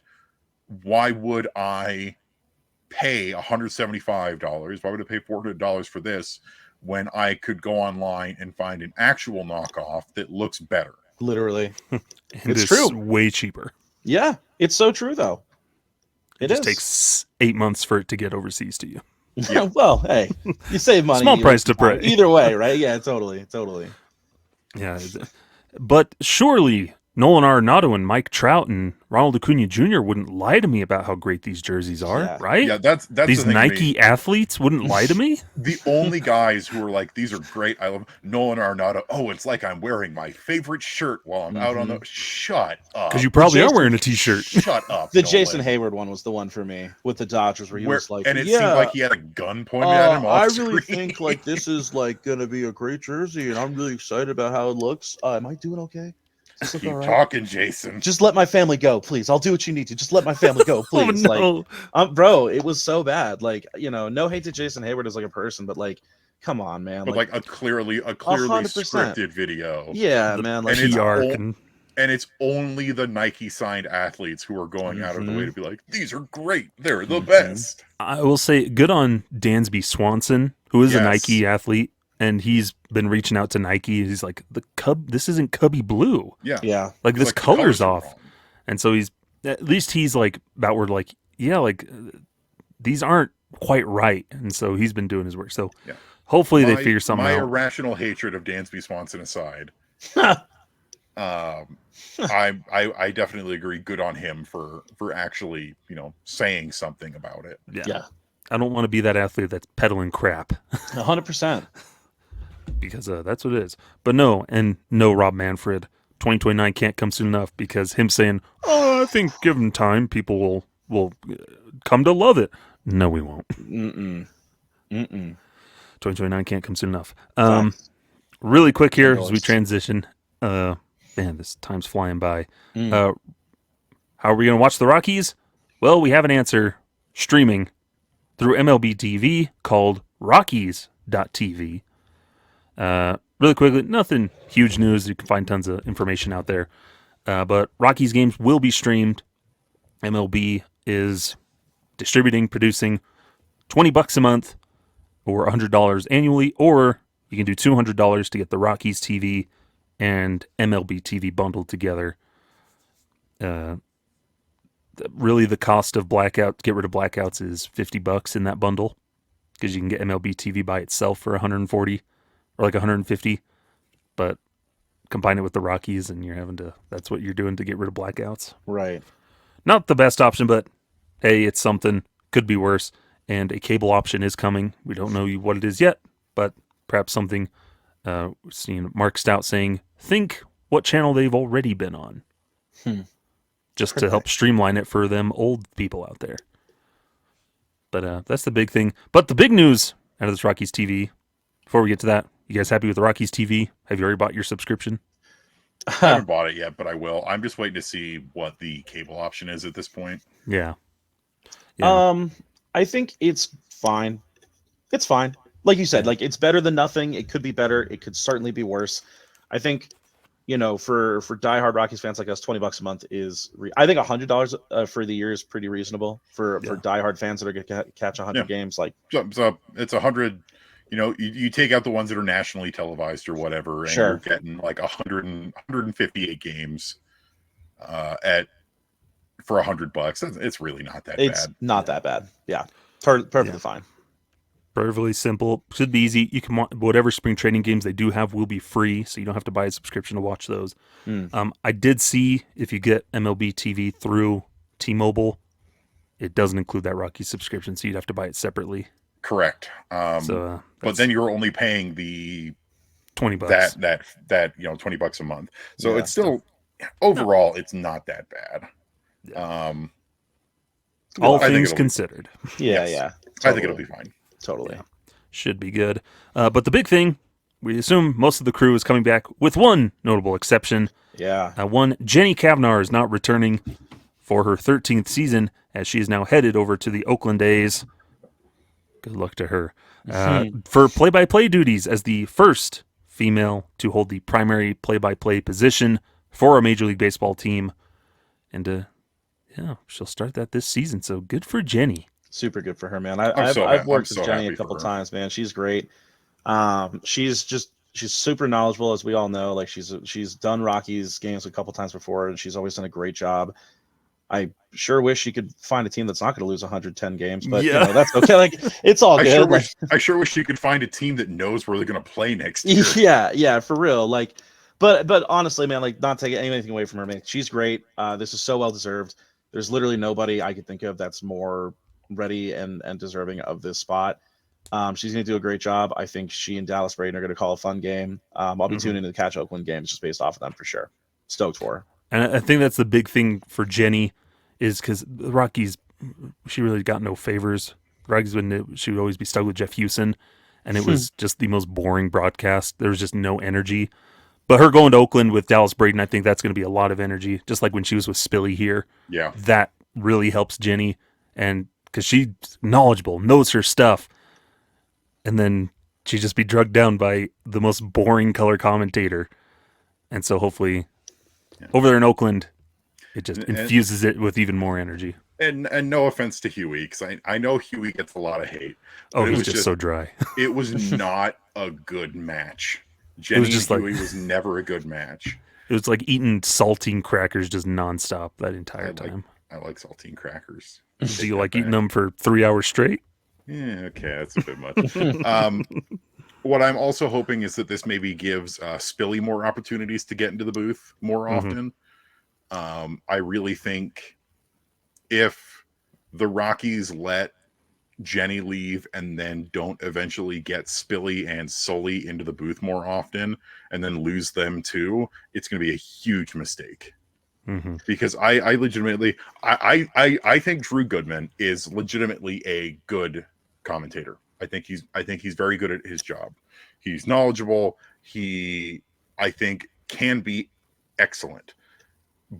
Why would I pay $175? Why would I pay $400 for this when I could go online and find an actual knockoff that looks better? Literally. It's true. Way cheaper. Yeah, it's so true, though. It just takes 8 months for it to get overseas to you. Yeah. Well, hey, you save money. Small price to pay. Either way, right? Yeah, totally. Yeah, but surely Nolan Arenado and Mike Trout and Ronald Acuna Jr. wouldn't lie to me about how great these jerseys are, Yeah. right? Yeah, that's These the thing Nike athletes wouldn't lie to me. The only guys who are like, these are great. I love Nolan Arenado. Oh, it's like I'm wearing my favorite shirt while I'm out on the. Shut up. Because you probably are wearing a t-shirt. Shut up. The Nolan. Jason Hayward one was the one for me with the Dodgers, where he was like, and it seemed like he had a gun pointed at him. I really think like this is like gonna be a great jersey, and I'm really excited about how it looks. Am I doing okay? Keep talking, Jason. Just let my family go, please. I'll do what you need to. Just let my family go, please. No. Like, bro, it was so bad. Like, no hate to Jason Hayward as like a person, but like, come on, man. But like a clearly 100%. Scripted video. Yeah, man. Like, and it's only the Nike signed athletes who are going out of the way to be like, these are great. They're the best. I will say, good on Dansby Swanson, who is a Nike athlete. And he's been reaching out to Nike. He's like, this isn't Cubby blue. Yeah. Like, this color's off. Wrong. And so at least he's like, about where like, yeah, like, these aren't quite right. And so he's been doing his work. So hopefully they figure something out. My irrational hatred of Dansby Swanson aside, I definitely agree. Good on him for actually, saying something about it. Yeah. I don't want to be that athlete that's peddling crap. 100%. Because that's what it is. But no, Rob Manfred, 2029 can't come soon enough, because him saying, I think given time, people will come to love it. No, we won't. 2029 can't come soon enough. Really quick here as we transition. Man, this time's flying by. How are we going to watch the Rockies? Well, we have an answer streaming through MLB TV called Rockies.tv. Really quickly, nothing huge news. You can find tons of information out there. But Rockies games will be streamed. MLB is distributing, producing $20 a month or $100 annually, or you can do $200 to get the Rockies TV and MLB TV bundled together. Really, the cost of get rid of blackouts is $50 in that bundle, because you can get MLB TV by itself for $140 or like $150, but combine it with the Rockies and that's what you're doing to get rid of blackouts. Right. Not the best option, but hey, it's something. Could be worse. And a cable option is coming. We don't know what it is yet, but perhaps something. Seeing Mark Stout saying, think what channel they've already been on. Just to help streamline it for them old people out there. But that's the big thing. But the big news out of this Rockies TV, before we get to that, you guys happy with the Rockies TV? Have you already bought your subscription? I haven't bought it yet, but I will. I'm just waiting to see what the cable option is at this point. Yeah. I think it's fine. It's fine. Like you said, like it's better than nothing. It could be better. It could certainly be worse. I think, for diehard Rockies fans like us, $20 a month is. I think $100 for the year is pretty reasonable for diehard fans that are going to catch 100 games. Like, so it's 100. You take out the ones that are nationally televised or whatever, and you're getting like 158 games for $100. It's really not that bad. It's not that bad. Yeah, perfectly fine. Perfectly simple. Should be easy. You can whatever spring training games they do have will be free, so you don't have to buy a subscription to watch those. I did see if you get MLB TV through T-Mobile, it doesn't include that Rockies subscription, so you'd have to buy it separately. Correct. But then you're only paying the $20. That $20 a month. So it's still overall it's not that bad. All things considered. Yeah. Totally. I think it'll be fine. Totally. Yeah. Should be good. But the big thing, we assume most of the crew is coming back, with one notable exception. Yeah. One, Jenny Cavnar is not returning for her 13th season, as she is now headed over to the Oakland A's. Good luck to her. For play-by-play duties as the first female to hold the primary play-by-play position for a Major League Baseball team. And she'll start that this season, so good for Jenny. Super good for her, man. I've worked with Jenny a couple times, man. She's great. She's super knowledgeable, as we all know. Like she's done Rockies games a couple times before, and she's always done a great job. I sure wish she could find a team that's not going to lose 110 games, but that's okay. Like it's all good. I sure wish she could find a team that knows where they're going to play next year. Yeah, for real. Like But honestly, man, like not taking anything away from her, man. She's great. This is so well deserved. There's literally nobody I could think of that's more ready and deserving of this spot. She's going to do a great job. I think she and Dallas Braden are going to call a fun game. I'll be tuning in to catch Oakland games just based off of them for sure. Stoked for her. And I think that's the big thing for Jenny is because the Rockies, she really got no favors. The Rockies, she would always be stuck with Jeff Hewson, and it was just the most boring broadcast. There was just no energy. But her going to Oakland with Dallas Braden, I think that's going to be a lot of energy, just like when she was with Spilly here. Yeah. That really helps Jenny, and because she's knowledgeable, knows her stuff. And then she'd just be drugged down by the most boring color commentator. And so hopefully over there in Oakland, it just infuses it with even more energy. And no offense to Huey, because I know Huey gets a lot of hate. Oh, he's just so dry. It was not a good match. Jenny and Huey was never a good match. It was like eating saltine crackers just nonstop that entire time. I like saltine crackers. Do you like eating them for 3 hours straight? Yeah, okay, that's a bit much. What I'm also hoping is that this maybe gives Spilly more opportunities to get into the booth more often. I really think if the Rockies let Jenny leave and then don't eventually get Spilly and Sully into the booth more often and then lose them too, it's going to be a huge mistake. Because I legitimately I think Drew Goodman is legitimately a good commentator. I think he's very good at his job. He's knowledgeable. I think can be excellent.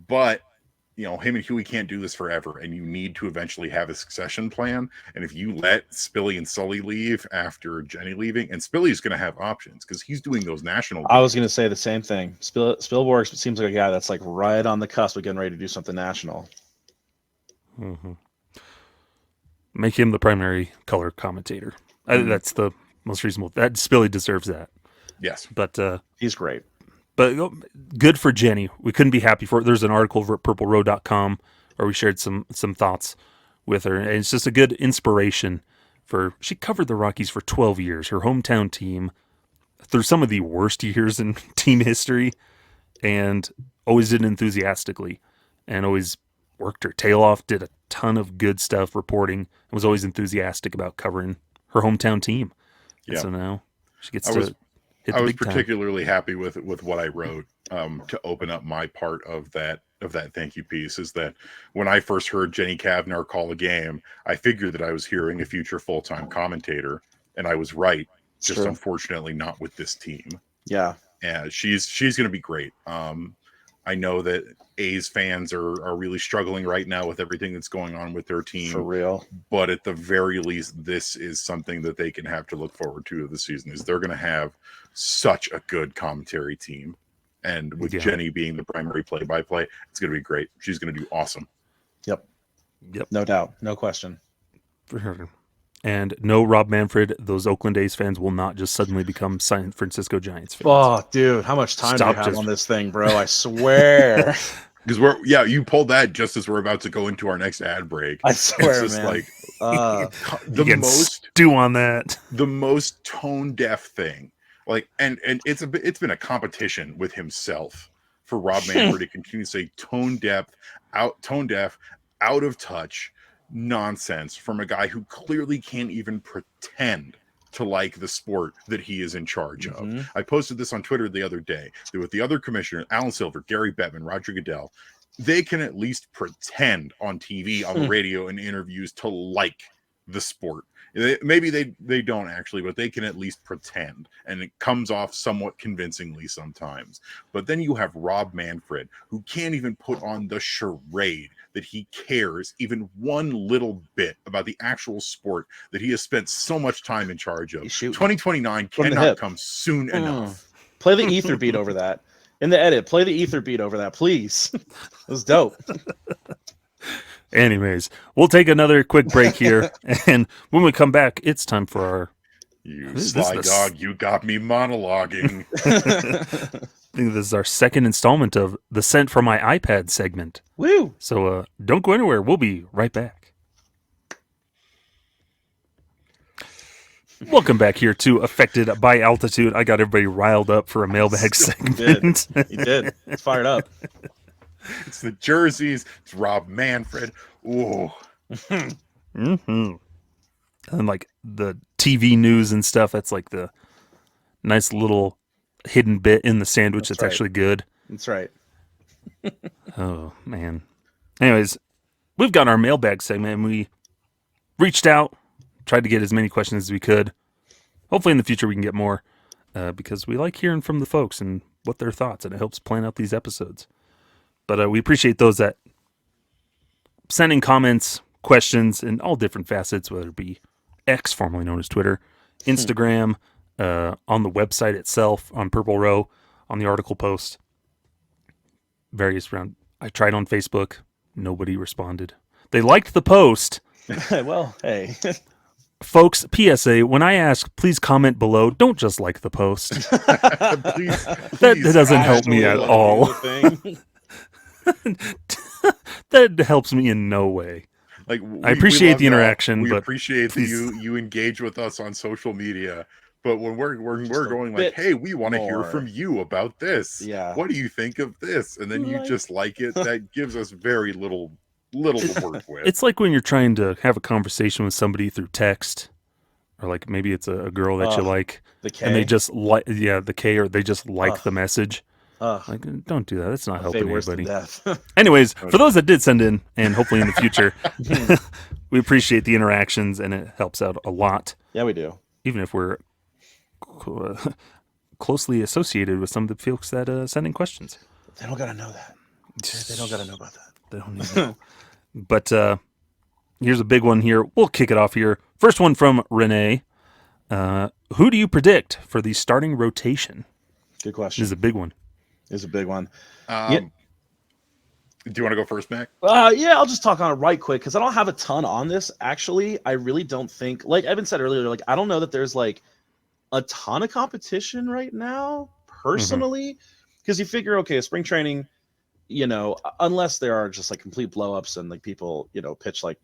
But him and Huey can't do this forever, and you need to eventually have a succession plan. And if you let Spilly and Sully leave after Jenny leaving, and Spilly's going to have options because he's doing those national games. I was going to say the same thing. Spielborg seems like a guy that's like right on the cusp of getting ready to do something national. Make him the primary color commentator. That's the most reasonable. That Spilly deserves that. Yes, but he's great. But good for Jenny. We couldn't be happy for it. There's an article over at purplerow.com where we shared some thoughts with her. And it's just a good inspiration she covered the Rockies for 12 years, her hometown team, through some of the worst years in team history, and always did it enthusiastically and always worked her tail off, did a ton of good stuff reporting, and was always enthusiastic about covering her hometown team. Yeah. So now she gets I was particularly happy with what I wrote to open up my part of that thank you piece. Is that when I first heard Jenny Cavnar call a game, I figured that I was hearing a future full-time commentator, and I was right. Just unfortunately not with this team. Yeah, she's going to be great. I know that A's fans are really struggling right now with everything that's going on with their team. For real. But at the very least, this is something that they can have to look forward to this season. Is they're going to have such a good commentary team. And with Jenny being the primary play-by-play, it's going to be great. She's going to do awesome. Yep. No doubt. No question. For sure. And no, Rob Manfred, those Oakland A's fans will not just suddenly become San Francisco Giants fans. Oh, dude, how much time do you have on this thing, bro? I swear. Because you pulled that just as we're about to go into our next ad break. I swear, it's just man. The most stew on that. The most tone deaf thing. And it's been a competition with himself for Rob Manfred to continue to say tone deaf, out of touch nonsense from a guy who clearly can't even pretend to like the sport that he is in charge of. I posted this on Twitter the other day that with the other commissioners, Alan Silver, Gary Bettman, Roger Goodell, they can at least pretend on TV, on the radio, and interviews to like the sport. Maybe they don't actually, but they can at least pretend, and it comes off somewhat convincingly sometimes. But then you have Rob Manfred, who can't even put on the charade that he cares even one little bit about the actual sport that he has spent so much time in charge of. 2029 cannot come soon enough. Play the ether beat over that. In the edit, play the ether beat over that, please. It was dope. Anyways, we'll take another quick break here, and when we come back, it's time for our... You sly dog, you got me monologuing. I think this is our second installment of the Sent from My iPad segment. Woo! So don't go anywhere. We'll be right back. Welcome back here to Affected by Altitude. I got everybody riled up for a mailbag segment. You did. It's fired up. It's the jerseys. It's Rob Manfred. Ooh. And like the TV news and stuff, that's like the nice little hidden bit in the sandwich that's actually good. That's right. Oh, man. Anyways, we've got our mailbag segment, and we reached out, tried to get as many questions as we could. Hopefully in the future we can get more, because we like hearing from the folks and what their thoughts, and it helps plan out these episodes. But we appreciate those that send in comments, questions, in all different facets, whether it be X, formerly known as Twitter, Instagram, on the website itself, on Purple Row, on the article post, various round. I tried on Facebook. Nobody responded. They liked the post. Well, hey. Folks, PSA, when I ask, please comment below. Don't just like the post. Please, That doesn't help me at all. That helps me in no way. Like I appreciate love the interaction, we but appreciate please. that you engage with us on social media. But when we're going like, hey, we want to hear from you about this. Yeah. What do you think of this? And then you just like it. That gives us very little to work with. It's like when you're trying to have a conversation with somebody through text, or like maybe it's a girl that you like, the K. and they just like the K, or they just like the message. Like, don't do that. That's not helping anybody. Anyways, for those that did send in, and hopefully in the future, we appreciate the interactions, and it helps out a lot. Yeah, we do. Even if we're closely associated with some of the folks that send in questions. They don't gotta know that. They don't gotta know about that. They don't need to know. But here's a big one here. We'll kick it off here. First one from Renee. Who do you predict for the starting rotation? Good question. This is a big one. Is a big one. Do you want to go first, Mac? Yeah, I'll just talk on it right quick because I don't have a ton on this. Actually, I really don't think, like Evan said earlier, like I don't know that there's like a ton of competition right now, personally, because you figure, okay, spring training, you know, unless there are just like complete blow-ups and like people, you know, pitch like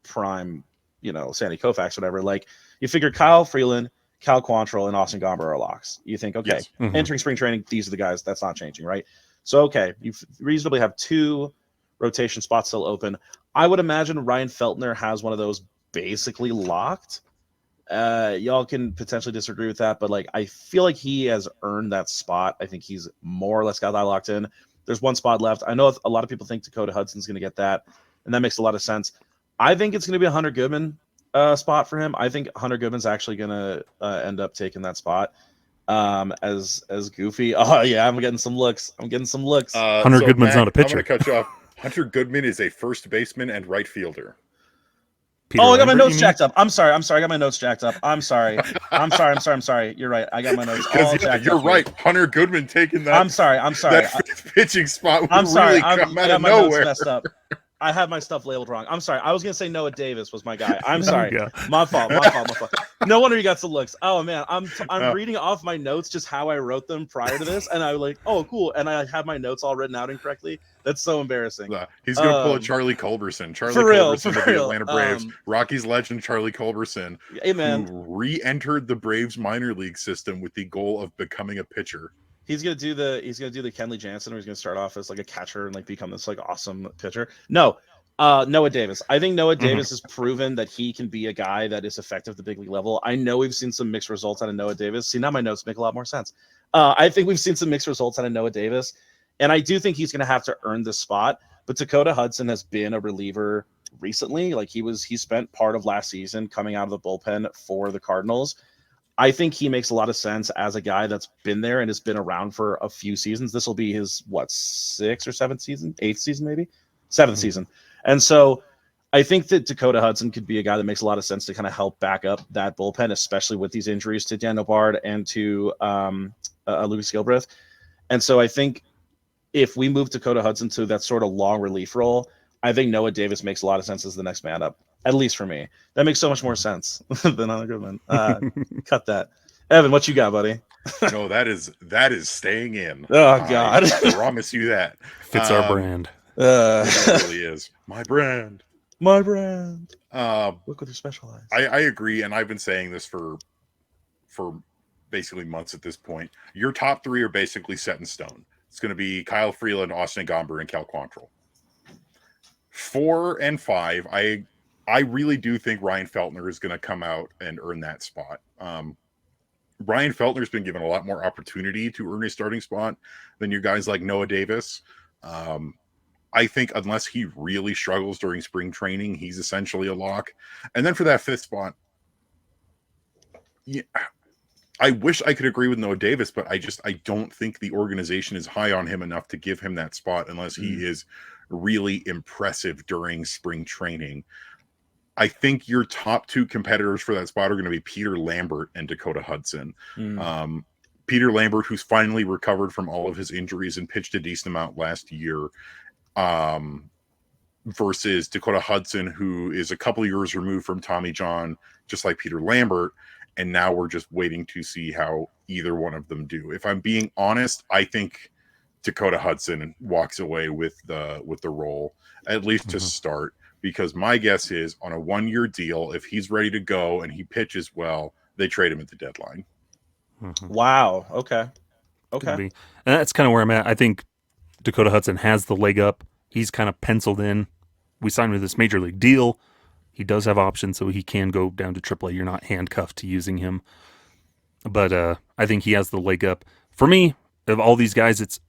prime, you know, Sandy Koufax, whatever. Like you figure Kyle Freeland, Cal Quantrill, and Austin Gomber are locks. You think, okay, entering spring training, these are the guys. That's not changing, right? So, okay, you reasonably have 2 rotation spots still open. I would imagine Ryan Feltner has one of those basically locked. Y'all can potentially disagree with that, but like I feel like he has earned that spot. I think he's more or less got that locked in. There's 1 spot left. I know a lot of people think Dakota Hudson's going to get that, and that makes a lot of sense. I think it's going to be a Hunter Goodman spot for him. I think Hunter Goodman's actually going to end up taking that spot as Goofy. Oh yeah, I'm getting some looks. Hunter Goodman's Mac, not a pitcher. I'm going to cut you off. Hunter Goodman is a first baseman and right fielder. Peter I got my Lambert, notes jacked up. I'm sorry. I got my notes jacked up. I'm sorry. You're right. I got my notes all jacked up. You're right. Hunter Goodman taking that. I'm sorry. That fifth pitching spot. I'm sorry. Really I come out got of my nowhere. notes messed up. I have my stuff labeled wrong. I'm sorry. I was gonna say Noah Davis was my guy. I'm sorry. My fault. No wonder you got some looks. Oh man, I'm reading off my notes just how I wrote them prior to this, and I was like, oh cool, and I have my notes all written out incorrectly. That's so embarrassing. He's gonna pull a Charlie Culberson. Charlie Culberson of the Atlanta Braves. Rockies legend Charlie Culberson, who re-entered the Braves minor league system with the goal of becoming a pitcher. He's gonna do the Kenley Jansen, where he's gonna start off as like a catcher and like become this like awesome pitcher. No, Noah Davis. I think Noah Davis has proven that he can be a guy that is effective at the big league level. I know we've seen some mixed results out of Noah Davis. See, now my notes make a lot more sense. I think we've seen some mixed results out of Noah Davis, and I do think he's gonna have to earn this spot. But Dakota Hudson has been a reliever recently. Like he spent part of last season coming out of the bullpen for the Cardinals. I think he makes a lot of sense as a guy that's been there and has been around for a few seasons. This will be his, 6th or 7th season? 8th season, maybe? 7th season. And so I think that Dakota Hudson could be a guy that makes a lot of sense to kind of help back up that bullpen, especially with these injuries to Daniel Bard and to Lucas Gilbreth. And so I think if we move Dakota Hudson to that sort of long relief role, I think Noah Davis makes a lot of sense as the next man up. At least for me. That makes so much more sense than Hunter Goodman. Cut that. Evan, what you got, buddy? No, that is staying in. Oh, God. I promise you that. Fits our brand. It really is. My brand. Look what they're specialized. I agree, and I've been saying this for for basically months at this point. Your top 3 are basically set in stone. It's going to be Kyle Freeland, Austin Gomber, and Cal Quantrill. 4 and 5, I really do think Ryan Feltner is going to come out and earn that spot. Ryan Feltner's been given a lot more opportunity to earn a starting spot than you guys like Noah Davis. I think unless he really struggles during spring training, he's essentially a lock. And then for that 5th spot, yeah, I wish I could agree with Noah Davis, but I don't think the organization is high on him enough to give him that spot unless he is really impressive during spring training. I think your top 2 competitors for that spot are going to be Peter Lambert and Dakota Hudson. Peter Lambert, who's finally recovered from all of his injuries and pitched a decent amount last year, versus Dakota Hudson, who is a couple of years removed from Tommy John, just like Peter Lambert. And now we're just waiting to see how either one of them do. If I'm being honest, I think Dakota Hudson walks away with the role, at least to start. Because my guess is on a 1-year deal, if he's ready to go and he pitches well, they trade him at the deadline. Wow. Okay. And that's kind of where I'm at. I think Dakota Hudson has the leg up. He's kind of penciled in. We signed with this major league deal. He does have options, so he can go down to AAA. You're not handcuffed to using him. But I think he has the leg up. For me, of all these guys,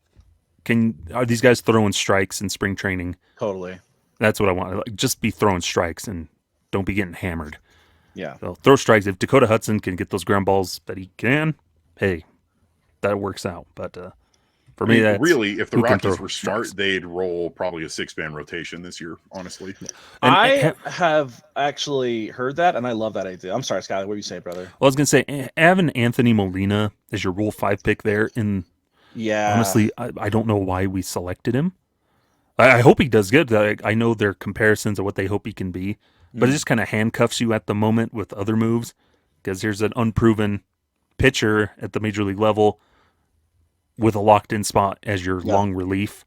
are these guys throwing strikes in spring training? Totally. That's what I want. Like, just be throwing strikes and don't be getting hammered. Yeah. So throw strikes. If Dakota Hudson can get those ground balls that he can, hey, that works out. But for me, that's really, if the Rockies were smart, they'd roll probably a 6-man rotation this year, honestly. I have actually heard that, and I love that idea. I'm sorry, Skyler. What were you saying, brother? Well, I was going to say, having Anthony Molina as your Rule 5 pick there, and honestly, I don't know why we selected him. I hope he does good. I know their comparisons of what they hope he can be, but it just kind of handcuffs you at the moment with other moves, because here's an unproven pitcher at the major league level with a locked-in spot as your long relief.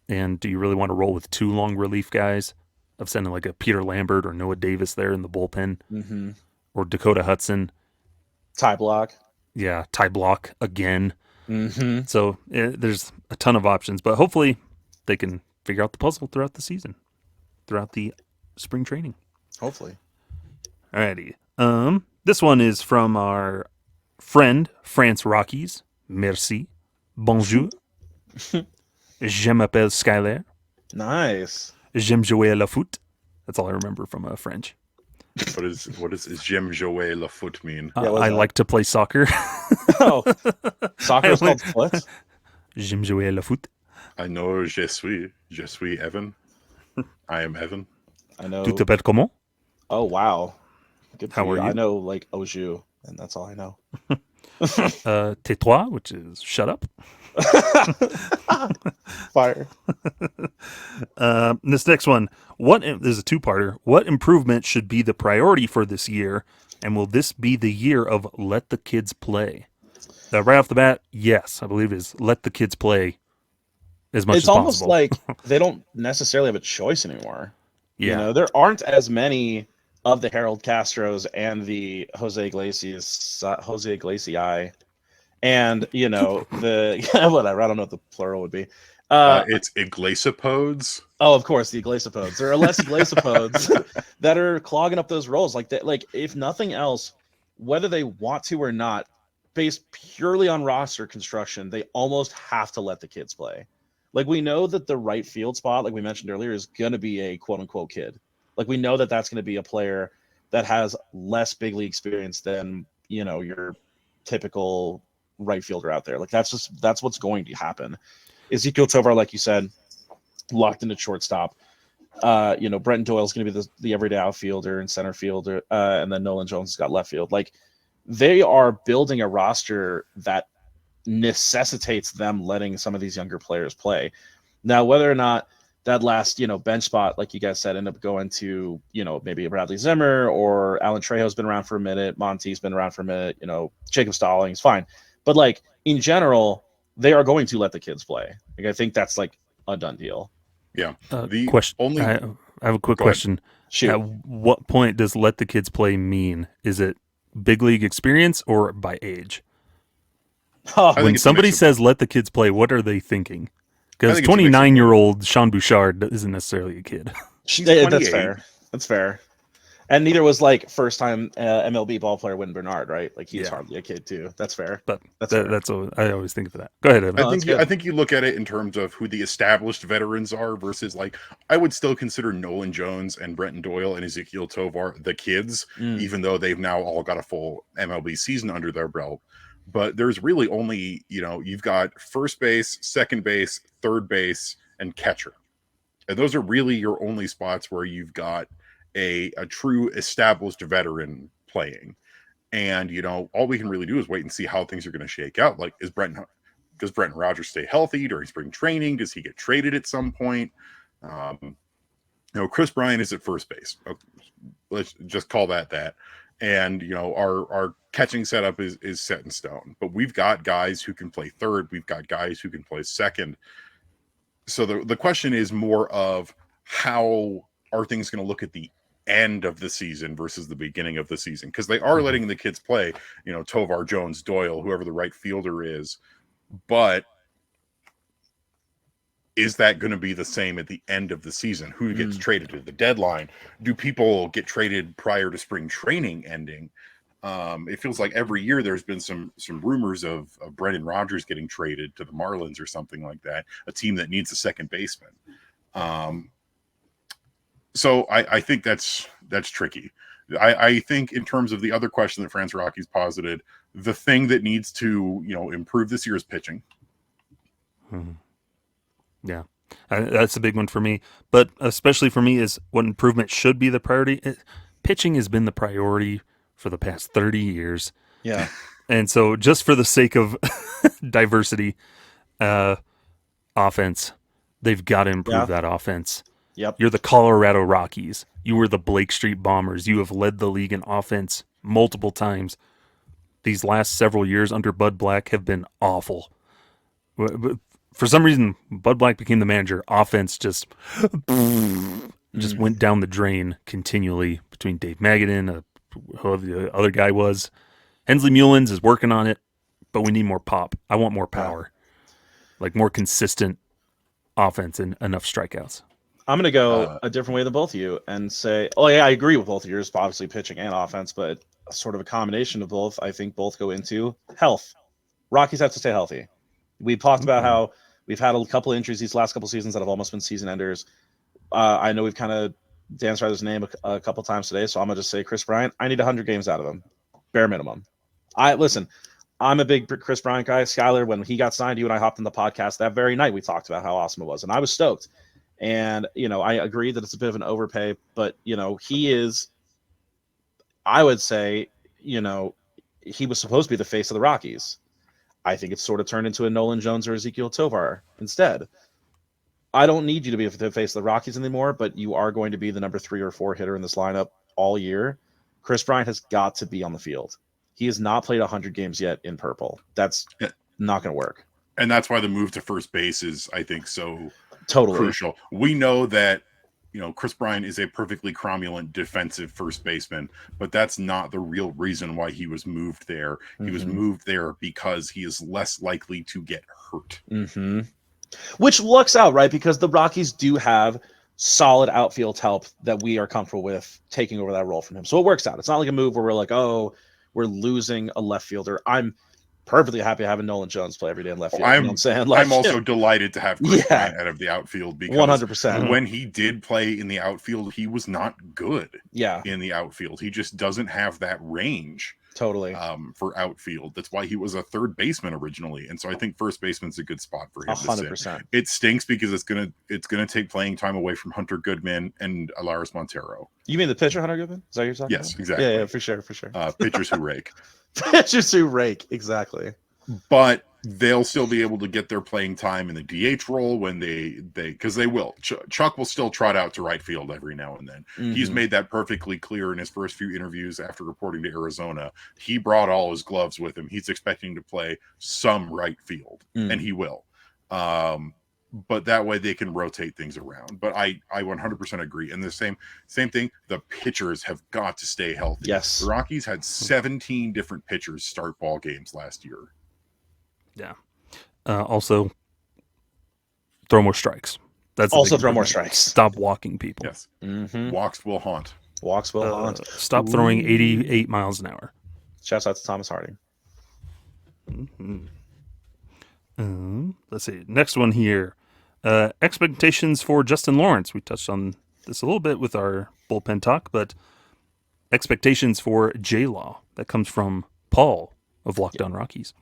And do you really want to roll with 2 long relief guys of sending like a Peter Lambert or Noah Davis there in the bullpen, or Dakota Hudson? Tie block. Yeah, tie block again. So there's a ton of options, but hopefully they can figure out the puzzle throughout the season, throughout the spring training. Hopefully. Alrighty. This one is from our friend, France Rockies. Merci. Bonjour. Je m'appelle Skyler. Nice. J'aime jouer à la foot. That's all I remember from French. What does j'aime jouer le foot mean? I like to play soccer. Soccer is called foot? J'aime jouer à la foot. I know je suis Evan. I am Evan. I know. Tu t'appelles comment? Oh, wow. Good for How are you? I know, like, au jus, and that's all I know. Tais-toi, which is shut up. Fire. This next one, there's a 2-parter. What improvement should be the priority for this year, and will this be the year of let the kids play? Right off the bat, yes, I believe it is let the kids play as much as possible. It's almost like they don't necessarily have a choice anymore. Yeah. You know, there aren't as many of the Harold Castros and the Jose Iglesias, and you know whatever. I don't know what the plural would be. It's Iglesiapodes. Oh, of course, the Iglesiapodes. There are less Iglesiapodes that are clogging up those roles. Like that, like if nothing else, whether they want to or not, based purely on roster construction, they almost have to let the kids play. Like we know that the right field spot, like we mentioned earlier, is going to be a quote unquote kid. Like we know that that's going to be a player that has less big league experience than, you know, your typical right fielder out there. Like that's what's going to happen. Ezekiel Tovar, like you said, locked into shortstop. You know, Brenton Doyle is going to be the everyday outfielder and center fielder, and then Nolan Jones has got left field. Like they are building a roster that necessitates them letting some of these younger players play. Now, whether or not that last, you know, bench spot, like you guys said, end up going to, you know, maybe Bradley Zimmer or Alan Trejo's been around for a minute, Monty's been around for a minute, you know, Jacob Stallings, fine. But like in general, they are going to let the kids play. Like I think that's like a done deal. Yeah. I have a quick question. Shoot. At what point does let the kids play mean? Is it big league experience or by age? Oh, When somebody says let the kids play, what are they thinking? Because 29-year-old Sean Bouchard isn't necessarily a kid. That's fair. That's fair. And neither was like first time MLB ball player Win Bernard, right? Like he's hardly a kid too. That's fair. But that's what I always think of that. Go ahead, Evan. I think you look at it in terms of who the established veterans are versus like I would still consider Nolan Jones and Brenton Doyle and Ezekiel Tovar the kids, even though they've now all got a full MLB season under their belt. But there's really only, you've got first base, second base, third base, and catcher. And those are really your only spots where you've got a true established veteran playing. And, all we can really do is wait and see how things are going to shake out. Like, does Brenton Rodgers stay healthy during spring training? Does he get traded at some point? Chris Bryant is at first base. Let's just call that. And, our catching setup is set in stone. But we've got guys who can play third. We've got guys who can play second. So the question is more of how are things going to look at the end of the season versus the beginning of the season? Because they are letting the kids play, Tovar, Jones, Doyle, whoever the right fielder is. But is that going to be the same at the end of the season? Who gets traded at the deadline? Do people get traded prior to spring training ending? It feels like every year there's been some rumors of Brendan Rodgers getting traded to the Marlins or something like that, a team that needs a second baseman. So I think that's tricky. I think in terms of the other question that France Rockies posited, the thing that needs to improve this year is pitching. Yeah, that's a big one for me. But especially for me is what improvement should be the priority. Pitching has been the priority for the past 30 years. Yeah. And so just for the sake of diversity, offense, they've got to improve that offense. Yep. You're the Colorado Rockies. You were the Blake Street Bombers. You have led the league in offense multiple times. These last several years under Bud Black have been awful. For some reason, Bud Black became the manager. Offense just went down the drain continually between Dave Magadan, whoever the other guy was. Hensley Mullins is working on it, but we need more pop. I want more power, like more consistent offense and enough strikeouts. I'm going to go a different way than both of you and say, I agree with both of yours, obviously pitching and offense, but sort of a combination of both. I think both go into health. Rockies have to stay healthy. We talked about how we've had a couple of injuries these last couple of seasons that have almost been season enders. I know we've kind of danced around his name a couple of times today, so I'm going to just say Chris Bryant. I need 100 games out of him, bare minimum. I'm a big Chris Bryant guy. Skyler, when he got signed, you and I hopped in the podcast that very night. We talked about how awesome it was, and I was stoked. And, I agree that it's a bit of an overpay, but, he is, I would say, he was supposed to be the face of the Rockies. I think it's sort of turned into a Nolan Jones or Ezekiel Tovar instead. I don't need you to be the face of the Rockies anymore, but you are going to be the number 3 or 4 hitter in this lineup all year. Chris Bryant has got to be on the field. He has not played 100 games yet in purple. That's not going to work. And that's why the move to first base is, I think, so totally crucial. We know that, Chris Bryant is a perfectly cromulent defensive first baseman, but that's not the real reason why he was moved there. He was moved there because he is less likely to get hurt. Which looks out, right? Because the Rockies do have solid outfield help that we are comfortable with taking over that role from him. So it works out. It's not like a move where we're like, we're losing a left fielder. I'm perfectly happy having Nolan Jones play every day in left field. You know what I'm saying? I'm also delighted to have Chris Bryant out of the outfield because 100%. When he did play in the outfield, he was not good in the outfield. He just doesn't have that range totally for outfield. That's why he was a third baseman originally. And so I think first baseman's a good spot for him 100%. to sit. It stinks because it's gonna take playing time away from Hunter Goodman and Alaris Montero. You mean the pitcher Hunter Goodman? Is that what you're talking about? Yes, exactly. Yeah, for sure. Pitchers who rake. Pitchers who rake, exactly. But they'll still be able to get their playing time in the DH role when they because they will. Chuck will still trot out to right field every now and then. He's made that perfectly clear in his first few interviews after reporting to Arizona. He brought all his gloves with him. He's expecting to play some right field, and he will. but that way they can rotate things around. But I 100% agree. And the same thing, the pitchers have got to stay healthy. Yes. The Rockies had 17 different pitchers start ball games last year. Yeah. Also, throw more strikes. That's also throw more strikes. Stop walking people. Yes. Walks will haunt. Walks will haunt. Stop throwing 88 miles an hour. Shouts out to Thomas Harding. Let's see. Next one here. Expectations for Justin Lawrence. We touched on this a little bit with our bullpen talk, but expectations for J-Law. That comes from Paul of Locked On Rockies.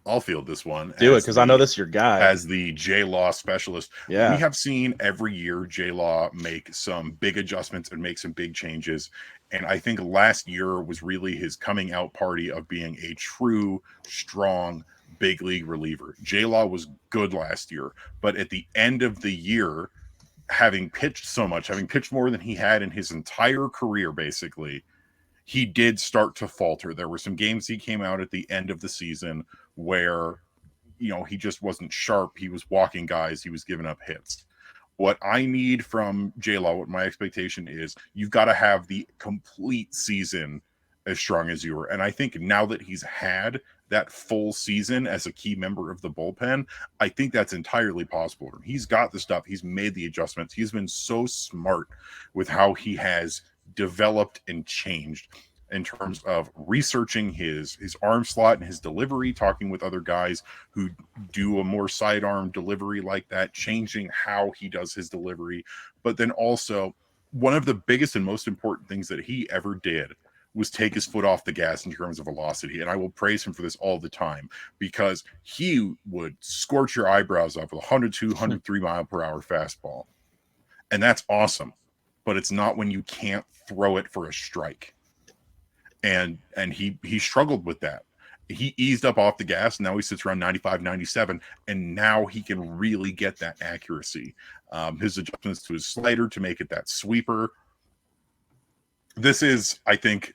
I'll field this one. Do it, because I know this is your guy. As the J-Law specialist. Yeah. We have seen every year J-Law make some big adjustments and make some big changes. And I think last year was really his coming out party of being a true, strong, big league reliever. J-Law was good last year. But at the end of the year, having pitched so much, having pitched more than he had in his entire career, basically, he did start to falter. There were some games he came out at the end of the season where, he just wasn't sharp. He was walking guys. He was giving up hits. What I need from J-Law, what my expectation is, you've got to have the complete season as strong as you were. And I think now that he's had that full season as a key member of the bullpen, I think that's entirely possible. He's got the stuff. He's made the adjustments. He's been so smart with how he has developed and changed in terms of researching his arm slot and his delivery, talking with other guys who do a more sidearm delivery like that, changing how he does his delivery. But then also, one of the biggest and most important things that he ever did was take his foot off the gas in terms of velocity. And I will praise him for this all the time, because he would scorch your eyebrows up with 102, 103 mile per hour fastball. And that's awesome. But it's not when you can't throw it for a strike. And he struggled with that. He eased up off the gas. Now he sits around 95, 97, and now he can really get that accuracy. His adjustments to his slider to make it that sweeper. This is, I think,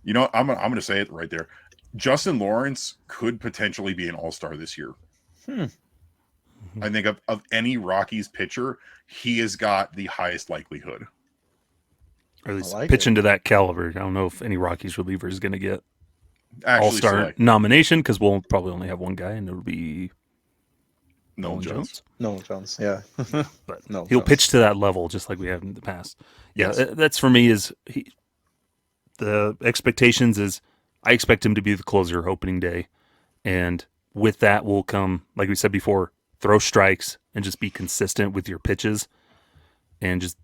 I'm going to say it right there. Justin Lawrence could potentially be an all-star this year. I think of any Rockies pitcher, he has got the highest likelihood. Or at least pitching to that caliber. I don't know if any Rockies reliever is going to get all-star nomination, because we'll probably only have one guy, and it'll be Nolan Jones. Nolan Jones, yeah. But he'll pitch to that level just like we have in the past. Yeah, yes. That's for me the expectations is I expect him to be the closer opening day. And with that will come, like we said before, throw strikes and just be consistent with your pitches and just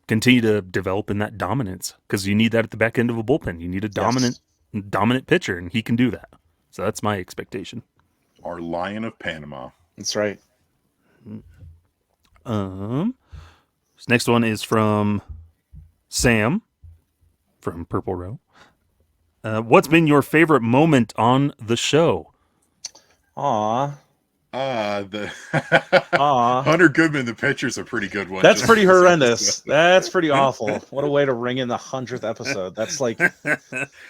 continue to develop in that dominance, because you need that at the back end of a bullpen. You need a dominant pitcher, and he can do that. So that's my expectation. Our Lion of Panama. That's right. This next one is from Sam from Purple Row. What's been your favorite moment on the show? The Hunter Goodman, the pitcher's a pretty good one. That's pretty horrendous. That's pretty awful. What a way to ring in the 100th episode. That's like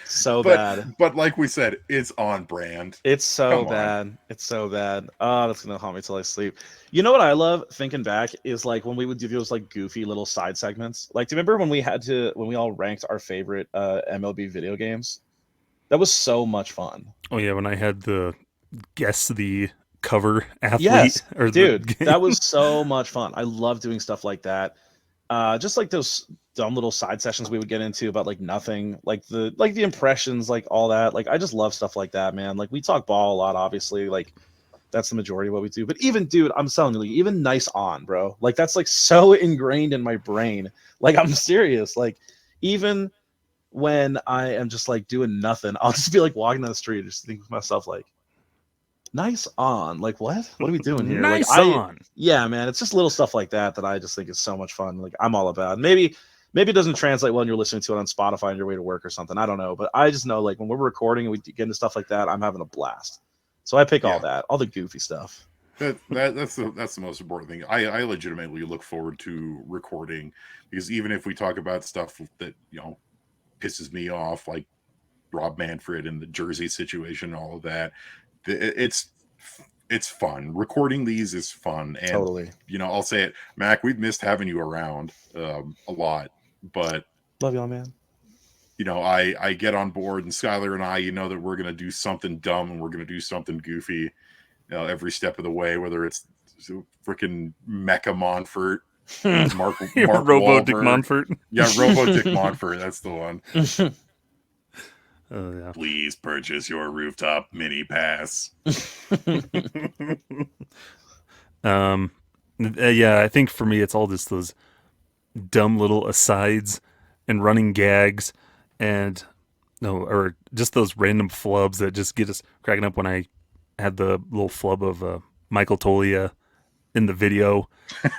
so bad. But like we said, it's on brand. It's so bad. It's so bad. Oh, that's gonna haunt me till I sleep. You know what I love thinking back is like when we would do those like goofy little side segments. Like, do you remember when we all ranked our favorite MLB video games? That was so much fun. Oh yeah, when I had the guess the cover athlete. Yes, dude, that was so much fun. I love doing stuff like that. Just like those dumb little side sessions we would get into about like nothing, like the impressions, like all that. Like I just love stuff like that, man. Like we talk ball a lot, obviously. Like that's the majority of what we do. But even, dude, I'm telling you, like, even nice on, bro. Like that's like so ingrained in my brain. Like I'm serious. Like even when I am just like doing nothing, I'll just be like walking down the street, just think to myself like, nice on. Like what are we doing here? Nice like, on. Yeah, man, it's just little stuff like that I just think is so much fun. Like I'm all about. Maybe it doesn't translate when you're listening to it on Spotify on your way to work or something, I don't know, but I just know like when we're recording and we get into stuff like that, I'm having a blast. So I pick all the goofy stuff. That's the most important thing. I legitimately look forward to recording, because even if we talk about stuff that pisses me off, like Rob Manfred and the jersey situation and all of that, it's it's fun. Recording these is fun. And, Totally. I'll say it, Mac, we've missed having you around a lot, but love y'all, man. I get on board, and Skyler and I, that we're going to do something dumb and we're going to do something goofy, every step of the way, whether it's freaking Mecha Monfort, Mark Robo Dick Wahlberg. Monfort. Yeah, Robo Dick Monfort. That's the one. Oh, yeah. Please purchase your rooftop mini pass. Yeah, I think for me, it's all just those dumb little asides and running gags, or just those random flubs that just get us cracking up. When I had the little flub of Michael Tolia in the video,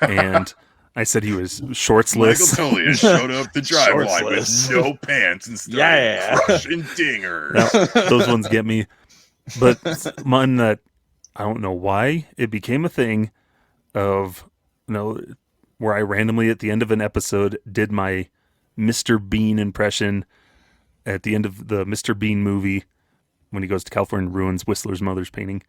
and I said he was shortsless. Michael Tolia showed up the driveway with no pants and started crushing dingers. Now, those ones get me. But one that I don't know why it became a thing of, where I randomly at the end of an episode did my Mr. Bean impression at the end of the Mr. Bean movie when he goes to California and ruins Whistler's mother's painting.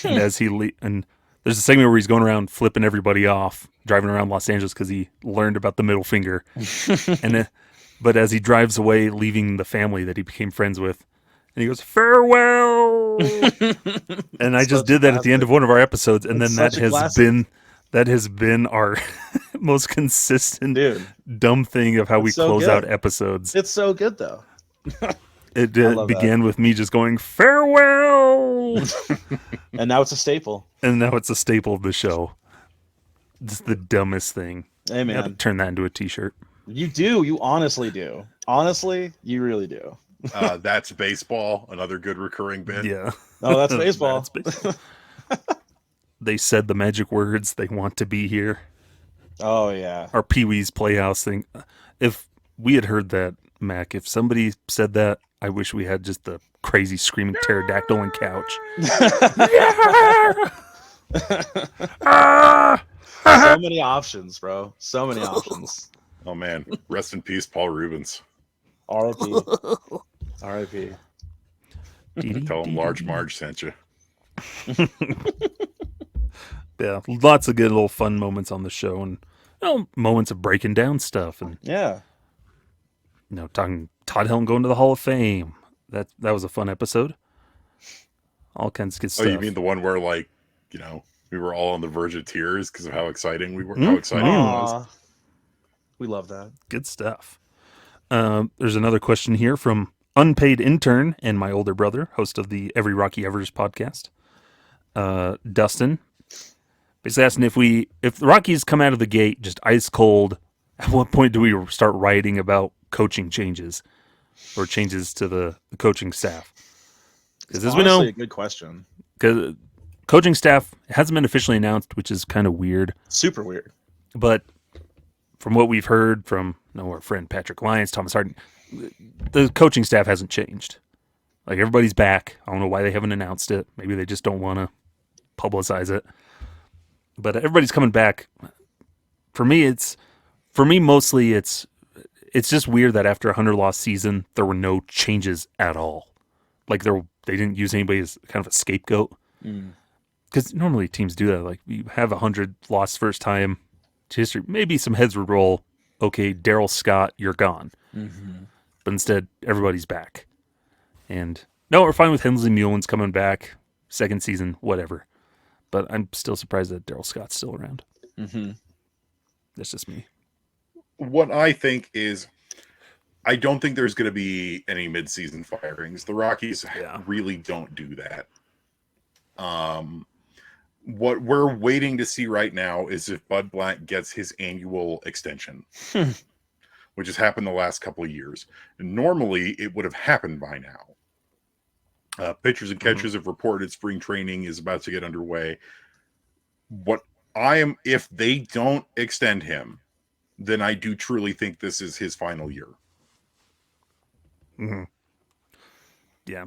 And as and there's a segment where he's going around flipping everybody off, driving around Los Angeles because he learned about the middle finger. But as he drives away, leaving the family that he became friends with, and he goes, "Farewell." And I just did that at the end of one of our episodes, and then that has been our most consistent dumb thing of how we close out episodes. It's so good though. It began with me just going, "Farewell." And now it's a staple. And now it's a staple of the show. It's the dumbest thing. Hey, man. I have to turn that into a t-shirt. You do. You honestly do. Honestly, you really do. That's baseball. Another good recurring bit. Yeah. Oh, that's baseball. That's baseball. They said the magic words. They want to be here. Oh, yeah. Our Pee-wee's Playhouse thing. If we had heard that, Mac, if somebody said that, I wish we had just the crazy screaming pterodactyl and couch. So many options, bro. So many options. Oh, man. Rest in peace, Paul Rubens. R.I.P. R.I.P. Tell him Large Marge sent you. Yeah, lots of good little fun moments on the show, and moments of breaking down stuff, and talking Todd Helm going to the Hall of Fame. That was a fun episode. All kinds of good stuff. Oh, you mean the one where we were all on the verge of tears because of how exciting we were? How exciting it was. We love that. Good stuff. There's another question here from Unpaid Intern and my older brother, host of the Every Rocky Evers podcast. Dustin basically asking if the Rockies come out of the gate just ice cold, at what point do we start writing about coaching changes or changes to the coaching staff? Because as we know, a good question. Because coaching staff hasn't been officially announced, which is kind of weird. Super weird. But from what we've heard from our friend Patrick Lyons, Thomas Harden, the coaching staff hasn't changed. Like, everybody's back. I don't know why they haven't announced it. Maybe they just don't want to publicize it. But everybody's coming back. For me, mostly it's just weird that after a 100-loss season, there were no changes at all. Like, they didn't use anybody as kind of a scapegoat. Because normally teams do that. Like, you have 100-loss first time to history. Maybe some heads would roll. Okay, Daryl Scott, you're gone. Mm-hmm. But instead, everybody's back. And no, we're fine with Hensley Mullins coming back. Second season, whatever. But I'm still surprised that Daryl Scott's still around. Mm-hmm. That's just me. What I think is, I don't think there's going to be any mid-season firings. The Rockies really don't do that. What we're waiting to see right now is if Bud Black gets his annual extension, which has happened the last couple of years. And normally, it would have happened by now. Pitchers and catchers have reported spring training is about to get underway. If they don't extend him, then I do truly think this is his final year. Mm-hmm. Yeah.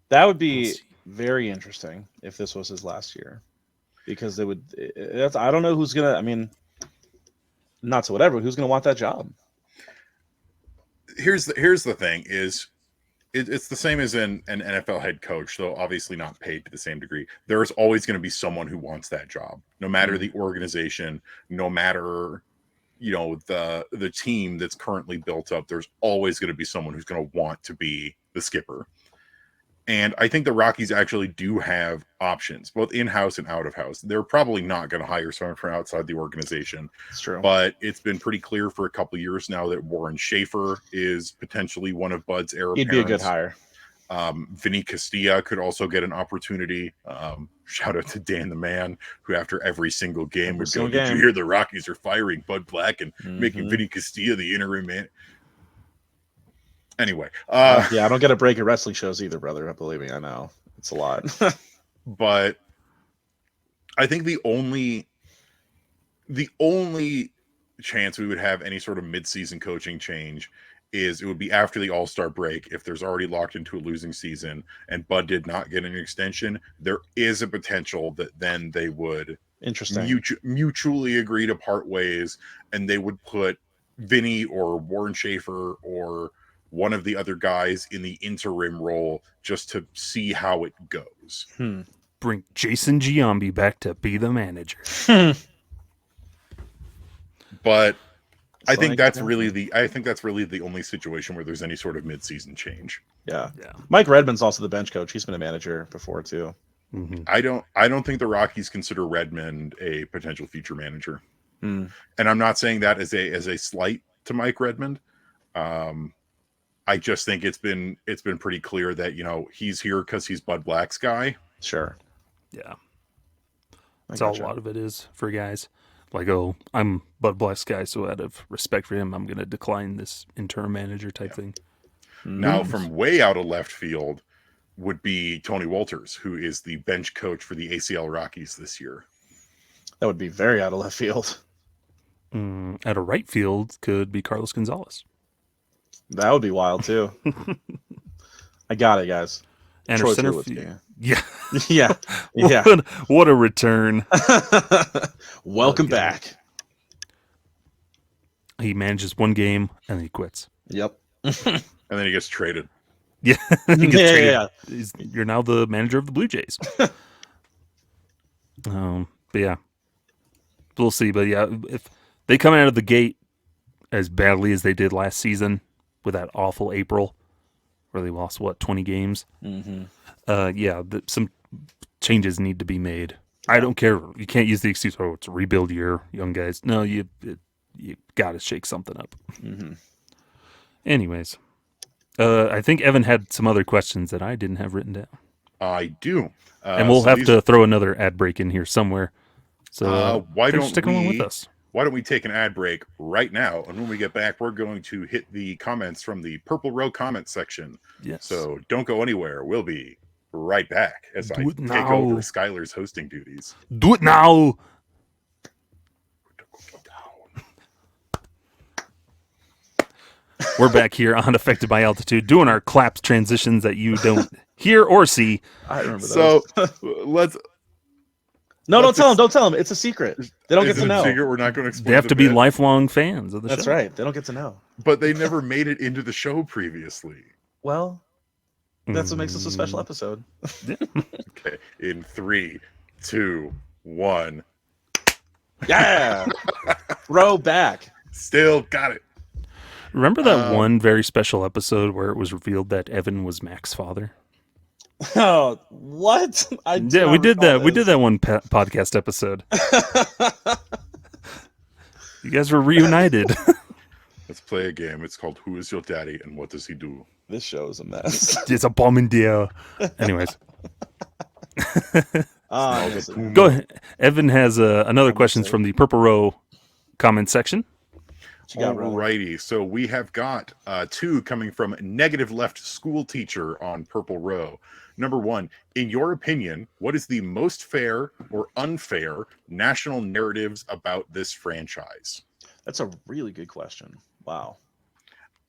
That would be very interesting if this was his last year. Because I don't know who's going to, not to whatever, who's going to want that job? Here's the thing is, it's the same as an NFL head coach, though obviously not paid to the same degree. There's always going to be someone who wants that job, no matter the organization, no matter the team that's currently built up. There's always going to be someone who's going to want to be the skipper. And I think the Rockies actually do have options, both in-house and out of house. They're probably not going to hire someone from outside the organization. It's true. But it's been pretty clear for a couple of years now that Warren Schaefer is potentially one of Bud's heir apparents. He'd be a good hire. Vinny Castilla could also get an opportunity. Shout out to Dan the Man, who after every single game would go, "Did you hear the Rockies are firing Bud Black and making Vinny Castilla the interim man?" Anyway, yeah, I don't get a break at wrestling shows either, brother. Believe me, I know it's a lot. But I think the only chance we would have any sort of mid-season coaching change is it would be after the All-Star break. If there's already locked into a losing season and Bud did not get an extension, there is a potential that then they would mutually agree to part ways, and they would put Vinny or Warren Schaefer or one of the other guys in the interim role just to see how it goes. Bring Jason Giambi back to be the manager. But I think that's really the only situation where there's any sort of mid-season change. Yeah. Mike Redmond's also the bench coach. He's been a manager before too. I don't think the Rockies consider Redmond a potential future manager. And I'm not saying that as a slight to Mike Redmond. I just think it's been pretty clear that he's here because he's Bud Black's guy. Sure. Yeah. That's all a lot of it is for guys. Like, oh, I'm Bud Black's guy, so out of respect for him, I'm going to decline this interim manager type thing. Now, from way out of left field would be Tony Walters, who is the bench coach for the ACL Rockies this year. That would be very out of left field. Out of right field could be Carlos Gonzalez. That would be wild too. I got it, guys. And our center field. Yeah. Yeah. What a return. Welcome back. He manages one game and then he quits. Yep. And then he gets traded. Yeah. He gets traded. Yeah. You're now the manager of the Blue Jays. But yeah. We'll see. But yeah, if they come out of the gate as badly as they did last season with that awful April where they lost, 20 games? Some changes need to be made. I don't care. You can't use the excuse, "Oh, it's a rebuild year, young guys." No, you got to shake something up. Anyways, I think Evan had some other questions that I didn't have written down. I do. And we'll have to throw another ad break in here somewhere. So why don't stick along with us? Why don't we take an ad break right now? And when we get back, we're going to hit the comments from the Purple Row comment section. Yes. So don't go anywhere. We'll be right back as I take over Skyler's hosting duties. Do it now. We're back here on Affected by Altitude, doing our claps transitions that you don't hear or see. I remember those. So let's. No, don't tell them. Don't tell them. It's a secret. They don't get to know. Secret? We're not going to explain. They have to be lifelong fans of the show. That's right. They don't get to know. But they never made it into the show previously. Well, that's what makes this a special episode. Okay. In 3, 2, 1. Yeah. Row back. Still got it. Remember that one very special episode where it was revealed that Evan was Mac's father? Oh, what? We did that. We did that one podcast episode. You guys were reunited. Let's play a game. It's called Who Is Your Daddy and What Does He Do? This show is a mess. It's a bomb in the air. Anyways. Go ahead. Evan has another questions from the Purple Row comment section. Alrighty, so we have got 2 coming from Negative Left School Teacher on Purple Row. Number 1, in your opinion, what is the most fair or unfair national narratives about this franchise? That's a really good question. Wow.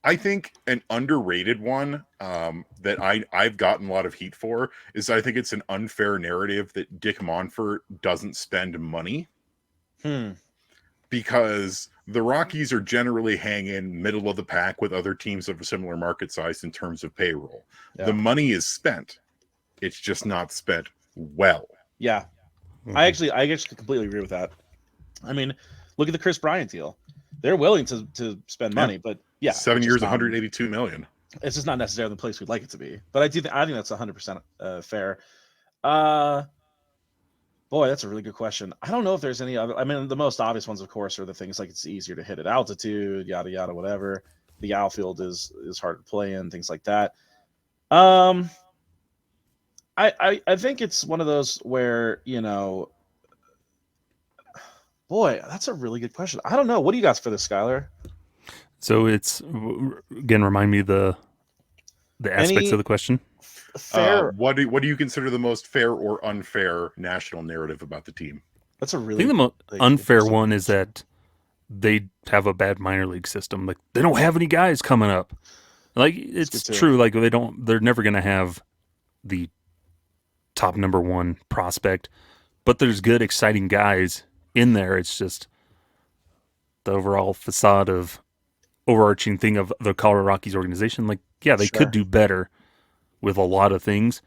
I think an underrated one that I've gotten a lot of heat for is I think it's an unfair narrative that Dick Monfort doesn't spend money. Because the Rockies are generally hanging middle of the pack with other teams of a similar market size in terms of payroll. Yeah. The money is spent. It's just not spent well. Yeah. I actually completely agree with that. I mean, look at the Chris Bryant deal. They're willing to spend money, but 7 years, 182 million. It's just not necessarily the place we'd like it to be. But I think that's 100% fair. Boy, that's a really good question. I don't know if there's any other. I mean, the most obvious ones, of course, are the things like it's easier to hit at altitude, yada yada, whatever. The outfield is hard to play in, things like that. I think it's one of those where, boy, that's a really good question. I don't know. What do you got for this, Skyler? So it's, again, remind me the aspects of the question. Fair. What do you consider the most fair or unfair national narrative about the team? That's a really. I think the most unfair one is that they have a bad minor league system. Like, they don't have any guys coming up. Like, it's true. Like, they're never going to have the top number one prospect, but there's good, exciting guys in there. It's just the overall facade of overarching thing of the Colorado Rockies organization. Like, yeah, they could do better with a lot of things,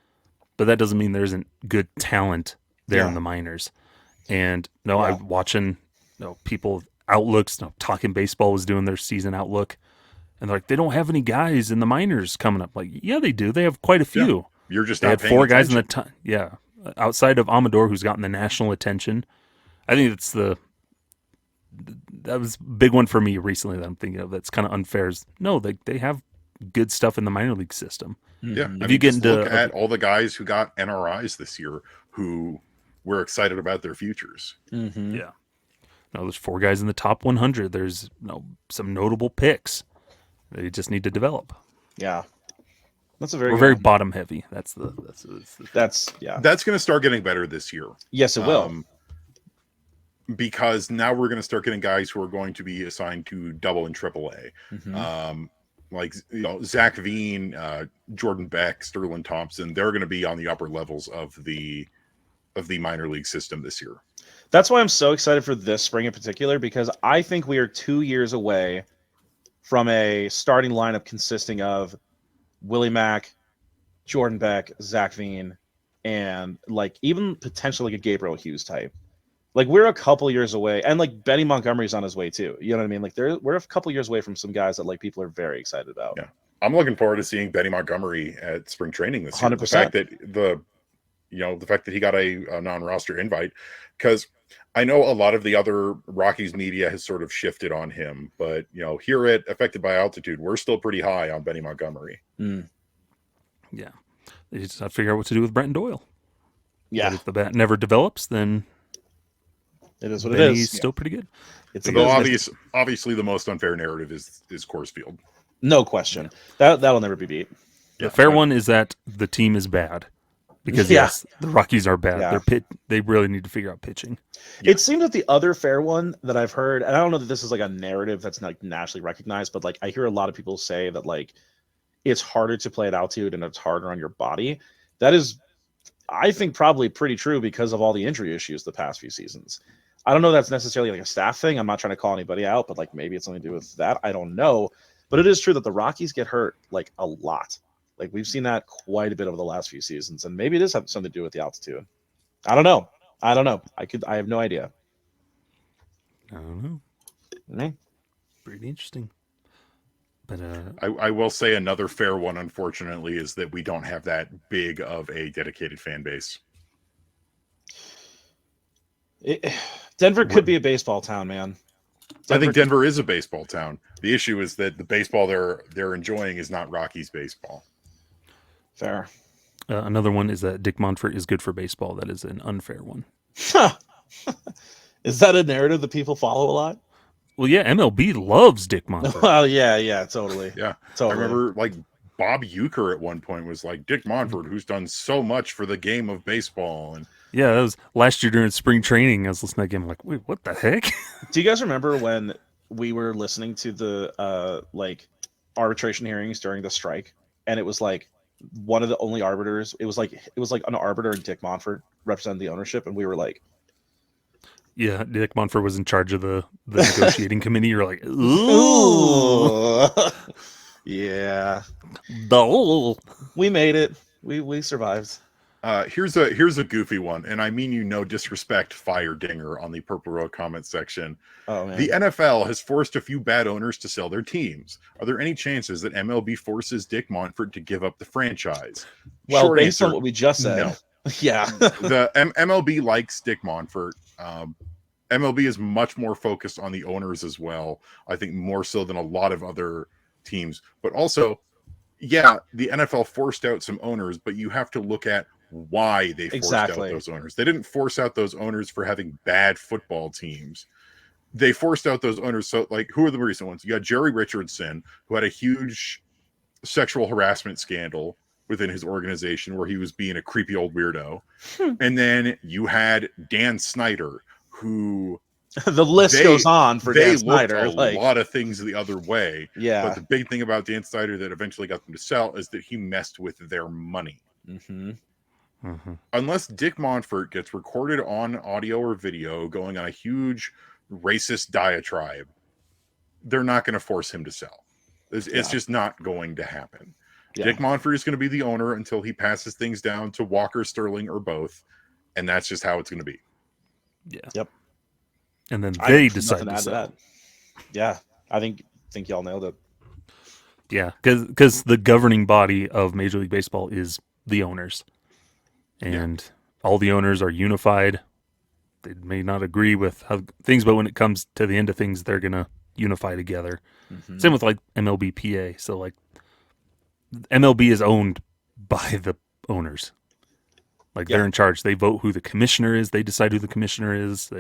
but that doesn't mean there isn't good talent there in the minors. And I'm watching people outlooks. Talking Baseball was doing their season outlook, and they're like, they don't have any guys in the minors coming up. Like, yeah, they do. They have quite a few. Yeah. You're just they not had 4 guys in the attention. outside of Amador, who's gotten the national attention. I think it's that was a big one for me recently that I'm thinking of. That's kind of unfair. No, they have good stuff in the minor league system. Yeah, if you get into look at all the guys who got NRIs this year, who were excited about their futures. Mm-hmm. Yeah, there's 4 guys in the top 100. There's some notable picks. They just need to develop. Yeah, that's We're very bottom heavy. That's going to start getting better this year. Yes, it will. Because now we're going to start getting guys who are going to be assigned to double and triple A. Mm-hmm. Like Zach Veen, Jordan Beck, Sterling Thompson, they're going to be on the upper levels of the minor league system this year. That's why I'm so excited for this spring in particular, because I think we are 2 years away from a starting lineup consisting of Willie Mack, Jordan Beck, Zach Veen, and like even potentially like a Gabriel Hughes type. Like, we're a couple years away, and like Benny Montgomery's on his way too. You know what I mean? Like, we're a couple years away from some guys that like people are very excited about. Yeah, I'm looking forward to seeing Benny Montgomery at spring training this year. 100%. The fact that the fact that he got a non-roster invite, because I know a lot of the other Rockies media has sort of shifted on him, but here at Affected by Altitude, we're still pretty high on Benny Montgomery. Mm. Yeah, they just have to figure out what to do with Brenton Doyle. Yeah, but if the bat never develops, then it is what it is. He's still pretty good. Obviously, the most unfair narrative is Coors Field. No question. That'll never be beat. The fair one is that the team is bad. Because yes, the Rockies are bad. Yeah. They really need to figure out pitching. It seems that the other fair one that I've heard, and I don't know that this is like a narrative that's not nationally recognized, but like I hear a lot of people say that like it's harder to play at altitude and it's harder on your body. That is, I think, probably pretty true because of all the injury issues the past few seasons. I don't know if that's necessarily like a staff thing. I'm not trying to call anybody out, but like maybe it's something to do with that. I don't know. But it is true that the Rockies get hurt like a lot. Like we've seen that quite a bit over the last few seasons, and maybe it does have something to do with the altitude. I don't know. I have no idea. I don't know. Pretty interesting. But I will say another fair one, unfortunately, is that we don't have that big of a dedicated fan base. Denver could be a baseball town, man. I think Denver is a baseball town. The issue is that the baseball they're enjoying is not Rockies baseball. Fair. Another one is that Dick Monfort is good for baseball. That is an unfair one. Is that a narrative that people follow a lot? Well, yeah, MLB loves Dick Monfort. Well, yeah, totally. Yeah, totally. I remember like Bob Uecker at one point was like, Dick Monfort, who's done so much for the game of baseball. And yeah, that was last year during spring training. I was listening to that game. I'm like, wait, what the heck? Do you guys remember when we were listening to the like arbitration hearings during the strike, and it was like one of the only arbiters? It was like an arbiter and Dick Monfort represented the ownership, and we were like, Yeah, Dick Monfort was in charge of the negotiating committee. You're like, ooh. Yeah. No. We made it. We survived. Here's a goofy one, and I mean no disrespect, Fire Dinger on the Purple Row comment section. Oh man. The NFL has forced a few bad owners to sell their teams. Are there any chances that MLB forces Dick Monfort to give up the franchise? Well, Short based answer, on what we just said, no. Yeah. The MLB likes Dick Monfort. MLB is much more focused on the owners as well. I think more so than a lot of other teams. But also, yeah, the NFL forced out some owners, but you have to look at why they forced out those owners. They didn't force out those owners for having bad football teams. They forced out those owners. So, like, who are the recent ones? You got Jerry Richardson, who had a huge sexual harassment scandal within his organization where he was being a creepy old weirdo. And then you had Dan Snyder, who the list goes on for Dan Snyder. A lot of things the other way. Yeah. But the big thing about Dan Snyder that eventually got them to sell is that he messed with their money. Unless Dick Monfort gets recorded on audio or video going on a huge racist diatribe, they're not going to force him to sell. It's just not going to happen. Yeah. Dick Monfort is going to be the owner until he passes things down to Walker, Sterling, or both, and that's just how it's going to be. Yeah. Yep. And then they decide to sell. That. Yeah, I think y'all nailed it. Yeah, because the governing body of Major League Baseball is the owners, and all the owners are unified. They may not agree with how things, but when it comes to the end of things, they're gonna unify together. Same with like MLBPA. So like MLB is owned by the owners. Like they're in charge. They vote who the commissioner is. They decide who the commissioner is.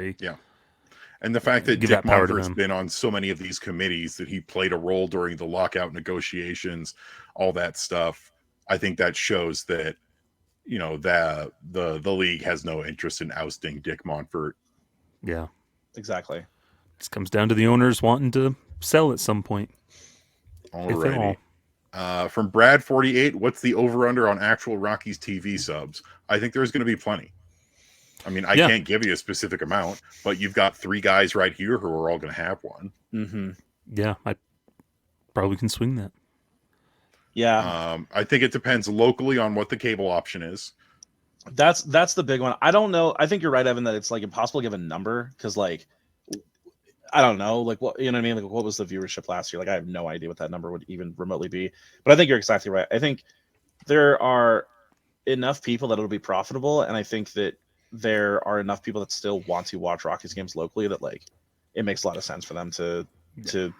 And the fact that Dick Monfort's been on so many of these committees, that he played a role during the lockout negotiations, all that stuff, I think that shows that, you know, that the league has no interest in ousting Dick Monfort. Yeah, exactly. This comes down to the owners wanting to sell at some point. Alrighty. From Brad48, what's the over-under on actual Rockies TV subs? I think there's going to be plenty. I mean, I can't give you a specific amount, but you've got 3 guys right here who are all going to have one. Yeah, I probably can swing that. Yeah. I think it depends locally on what the cable option is. That's the big one. I don't know. I think you're right, Evan, that it's like impossible to give a number because, like, I don't know, like, what, you know what I mean? Like, what was the viewership last year? Like, I have no idea what that number would even remotely be. But I think you're exactly right. I think there are enough people that it'll be profitable, and I think that there are enough people that still want to watch Rockies games locally that, like, it makes a lot of sense for them to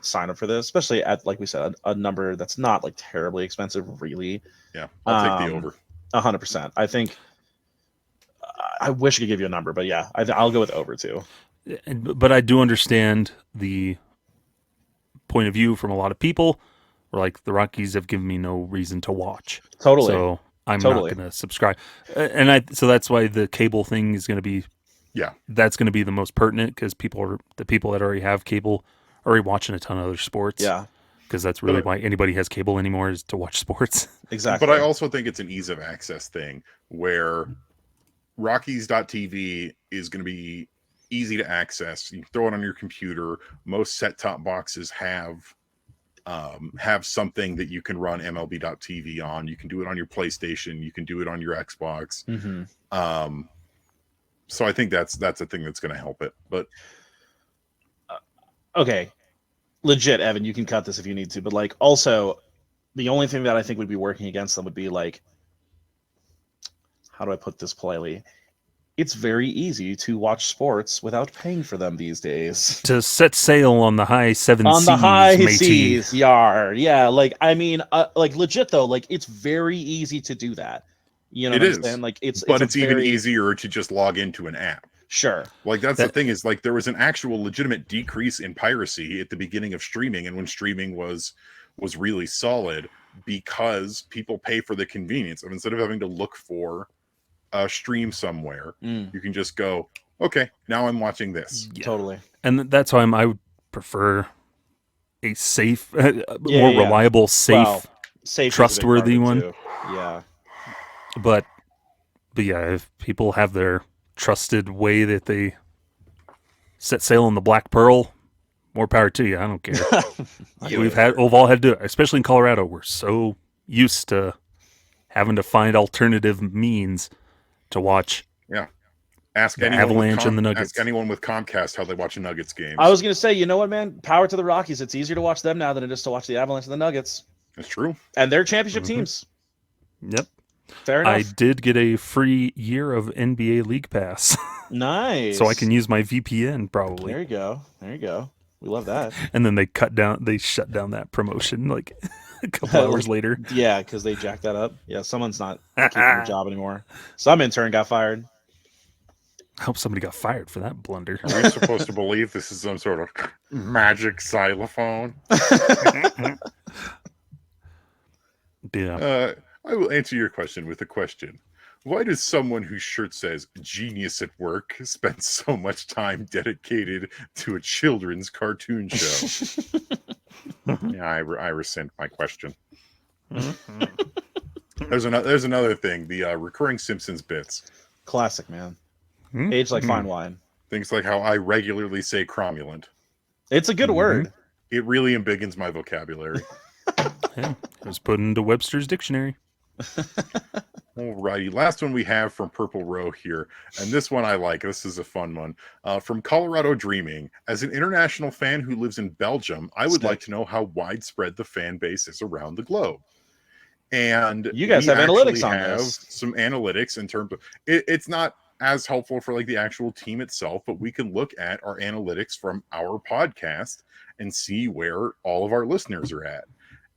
sign up for this, especially at, like we said, a number that's not like terribly expensive, really. Yeah, I'll take the over. 100%. I think I wish I could give you a number, but yeah, I'll go with over too. But I do understand the point of view from a lot of people where, like, the Rockies have given me no reason to watch. Totally. So I'm not going to subscribe. So that's why the cable thing is going to be, that's going to be the most pertinent, because the people that already have cable are already watching a ton of other sports. Yeah. Because that's really why anybody has cable anymore, is to watch sports. Exactly. But I also think it's an ease of access thing where Rockies.tv is going to be easy to access. You throw it on your computer. Most set-top boxes have something that you can run MLB.tv on. You can do it on your PlayStation. You can do it on your Xbox. So I think that's a thing that's going to help it. But okay, legit, Evan, you can cut this if you need to. But, like, also, the only thing that I think would be working against them would be, like, how do I put this politely? It's very easy to watch sports without paying for them these days. To set sail on the high seven seas. On the high seas, yar. Yeah, like, I mean, like, legit, though, like, it's very easy to do that. You know what I'm saying? Like, it's even easier to just log into an app. Sure. Like, that's the thing, is, like, there was an actual legitimate decrease in piracy at the beginning of streaming, and when streaming was really solid, because people pay for the convenience of, instead of having to look for a stream somewhere, you can just go, okay, now I'm watching this. Yeah. Totally. And that's why I would prefer a safe, more reliable, safe, trustworthy one. Too. Yeah. But yeah, if people have their trusted way that they set sail on the Black Pearl, more power to you. I don't care. We've all had to do it, especially in Colorado. We're so used to having to find alternative means to watch. Yeah. Ask the anyone Avalanche and the Nuggets. Ask anyone with Comcast how they watch a Nuggets game. I was going to say, you know what, man? Power to the Rockies. It's easier to watch them now than it is to watch the Avalanche and the Nuggets. That's true. And they're championship teams. Yep. Fair enough. I did get a free year of NBA League Pass. Nice. So I can use my VPN probably. There you go. There you go. We love that. And then they shut down that promotion like a couple hours later. Yeah, because they jacked that up. Yeah, someone's not keeping their job anymore. Some intern got fired. I hope somebody got fired for that blunder. Are we supposed to believe this is some sort of magic xylophone? Yeah. I will answer your question with a question. Why does someone whose shirt says "Genius at Work" spend so much time dedicated to a children's cartoon show? Yeah, I rescind my question. There's another thing. The recurring Simpsons bits. Classic, man. Aged like fine wine. Things like how I regularly say cromulent. It's a good word. It really embiggens my vocabulary. Yeah, it was put into Webster's dictionary. Alrighty, last one we have from Purple Row here, and this one I like. This is a fun one. From Colorado Dreaming. As an international fan who lives in Belgium, I would like to know how widespread the fan base is around the globe. And you guys have analytics on this. Some analytics in terms of it's not as helpful for like the actual team itself, but we can look at our analytics from our podcast and see where all of our listeners are at.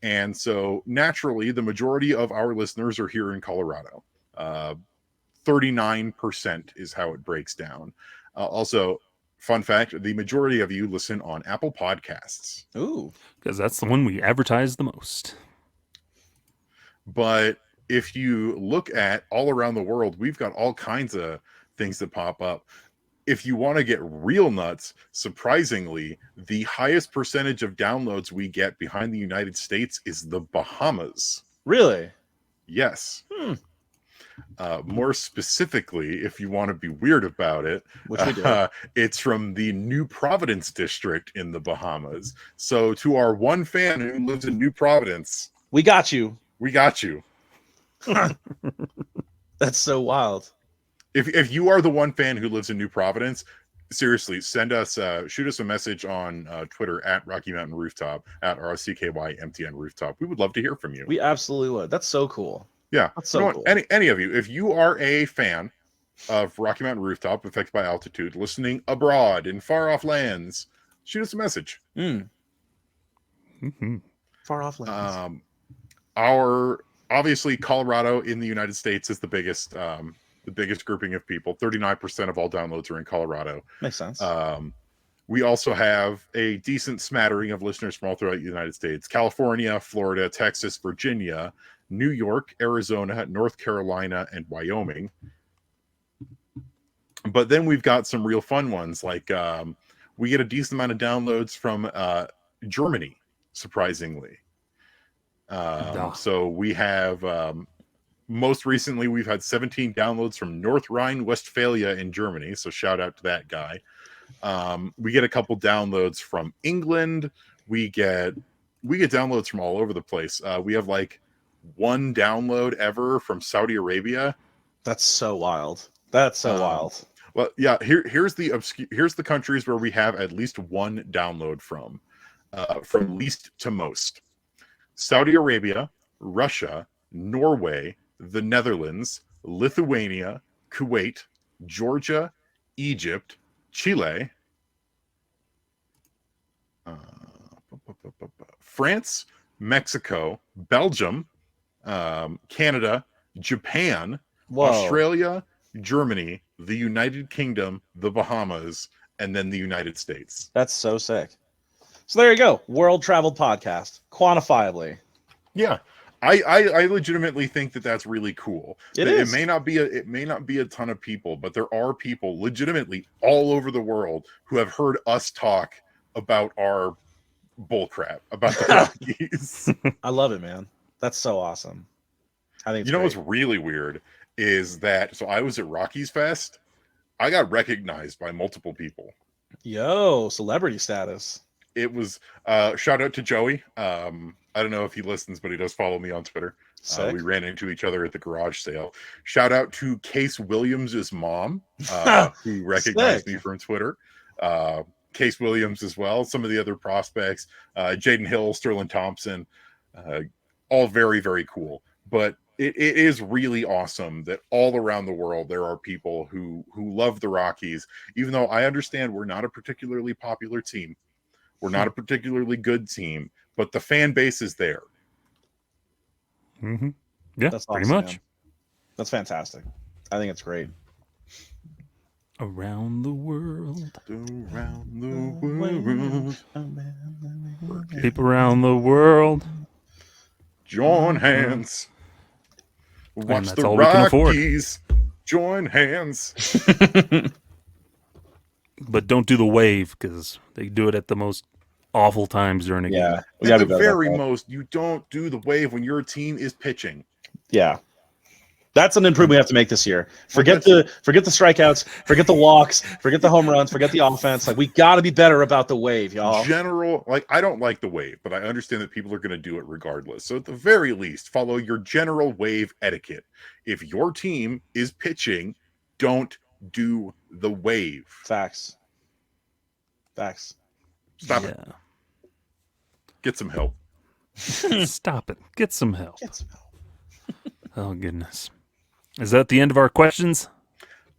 And so naturally, the majority of our listeners are here in Colorado. 39% is how it breaks down. Also, fun fact, the majority of you listen on Apple Podcasts. Ooh. Because that's the one we advertise the most. But if you look at all around the world, we've got all kinds of things that pop up. If you want to get real nuts, surprisingly, the highest percentage of downloads we get behind the United States is the Bahamas. Really? Yes. More specifically, if you want to be weird about it, which we do. It's from the New Providence district in the Bahamas. So to our one fan who lives in New Providence, we got you. We got you. That's so wild. If you are the one fan who lives in New Providence, seriously, shoot us a message on Twitter at Rocky Mountain Rooftop at RCKYMTN Rooftop. We would love to hear from you. We absolutely would. That's so cool. Yeah, that's so cool. Any of you, if you are a fan of Rocky Mountain Rooftop, Affected by Altitude, listening abroad in far off lands, shoot us a message. Far off lands. Obviously Colorado in the United States is the biggest grouping of people. 39% of all downloads are in Colorado. Makes sense. We also have a decent smattering of listeners from all throughout the United States. California, Florida, Texas, Virginia, New York, Arizona, North Carolina, and Wyoming. But then we've got some real fun ones. Like we get a decent amount of downloads from Germany, surprisingly. So we have... most recently, we've had 17 downloads from North Rhine-Westphalia in Germany, so shout out to that guy. We get a couple downloads from England. We get downloads from all over the place. We have like one download ever from Saudi Arabia. That's so wild. That's so wild. Well, yeah. Here's the countries where we have at least one download from least to most: Saudi Arabia, Russia, Norway, the Netherlands, Lithuania, Kuwait, Georgia, Egypt, Chile, France, Mexico, Belgium, Canada, Japan, Australia, Germany, the United Kingdom, the Bahamas, and then the United States. That's so sick. So there you go. World Travel Podcast. Quantifiably. Yeah. I legitimately think that that's really cool. It may not be a ton of people, but there are people legitimately all over the world who have heard us talk about our bullcrap about the Rockies. I love it, man. That's so awesome. I think what's really weird is that I was at Rockies Fest. I got recognized by multiple people. Yo, celebrity status. It was shout out to Joey. I don't know if he listens, but he does follow me on Twitter. We ran into each other at the garage sale. Shout out to Case Williams' mom, who recognized me from Twitter. Case Williams as well. Some of the other prospects, Jaden Hill, Sterling Thompson, all very, very cool. But it is really awesome that all around the world there are people who love the Rockies, even though I understand we're not a particularly popular team. We're not a particularly good team, but the fan base is there. Mm-hmm. Yeah, that's pretty awesome, much. Man. That's fantastic. I think it's great. Around the world. Around the world. People around the world. Join hands. Watch that's the all we can afford. Rockies. Join hands. But don't do the wave, because they do it at the most awful times during a game. At the very most, you don't do the wave when your team is pitching. Yeah. That's an improvement we have to make this year. Forget the strikeouts, forget the walks, forget the home runs, forget the offense. Like, we got to be better about the wave, y'all. I don't like the wave, but I understand that people are going to do it regardless. So at the very least, follow your general wave etiquette. If your team is pitching, don't do the wave. Facts. Stop it. Get some help. Stop it. Get some help. Oh, goodness. Is that the end of our questions?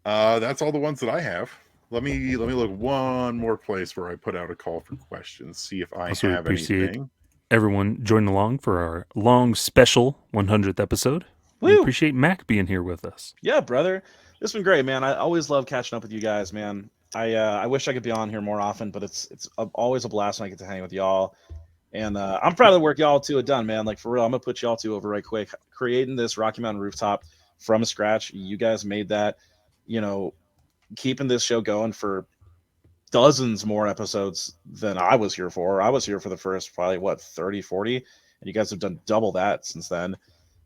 That's all the ones that I have. Let me look one more place where I put out a call for questions. See if I have anything. Everyone join along for our long special 100th episode. Woo! We appreciate Mac being here with us. Yeah, brother. This has been great, man. I always love catching up with you guys, man. I wish I could be on here more often, but it's always a blast when I get to hang with y'all. And I'm proud of the work y'all two have done, man. Like, for real, I'm going to put y'all two over right quick. Creating this Rocky Mountain Rooftop from scratch, you guys made that, keeping this show going for dozens more episodes than I was here for. I was here for the first probably, 30, 40, and you guys have done double that since then.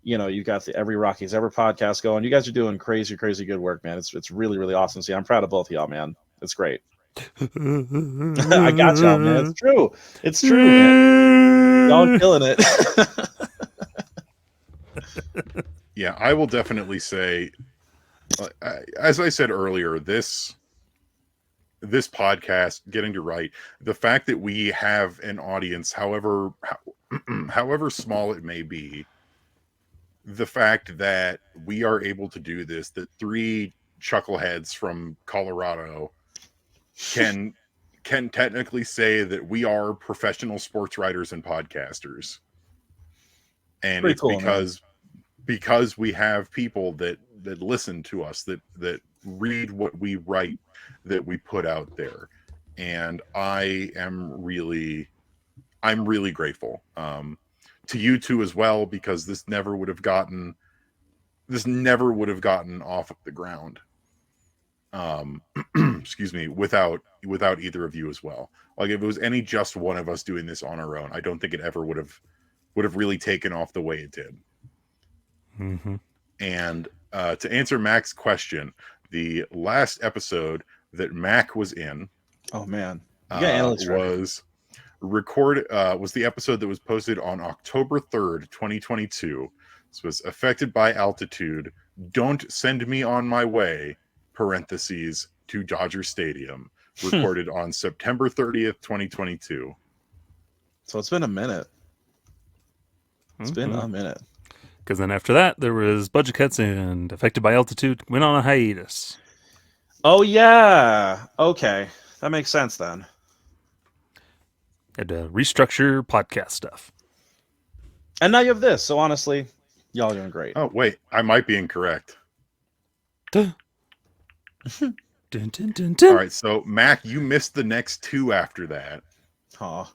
You've got the Every Rockies Ever podcast going. You guys are doing crazy, crazy good work, man. It's really, really awesome. See, I'm proud of both of y'all, man. It's great. I got y'all, man. It's true. It's true, man. Y'all killing it. Yeah, I will definitely say, as I said earlier, this podcast, getting to write, the fact that we have an audience, however small it may be, the fact that we are able to do this, that three chuckleheads from Colorado can technically say that we are professional sports writers and podcasters. And it's cool, because we have people that listen to us, that read what we write, that we put out there. And I'm really grateful to you two as well, because this never would have gotten off of the ground. Excuse me, without either of you as well. Like, if it was just one of us doing this on our own, I don't think it ever would have really taken off the way it did. Mm-hmm. And to answer Mac's question, the last episode that Mac was in, oh man, was the episode that was posted on October 3rd, 2022. This was Affected by Altitude. Don't send me on my way. Parentheses to Dodger Stadium. Recorded on September 30th, 2022. So it's been a minute. It's been a minute. Because then after that, there was Budget Cuts and Affected by Altitude went on a hiatus. Oh, yeah. Okay. That makes sense then. Had to restructure podcast stuff. And now you have this. So honestly, y'all are doing great. Oh, wait. I might be incorrect. Dun, dun, dun, dun. All right. So, Mac, you missed the next two after that. Oh,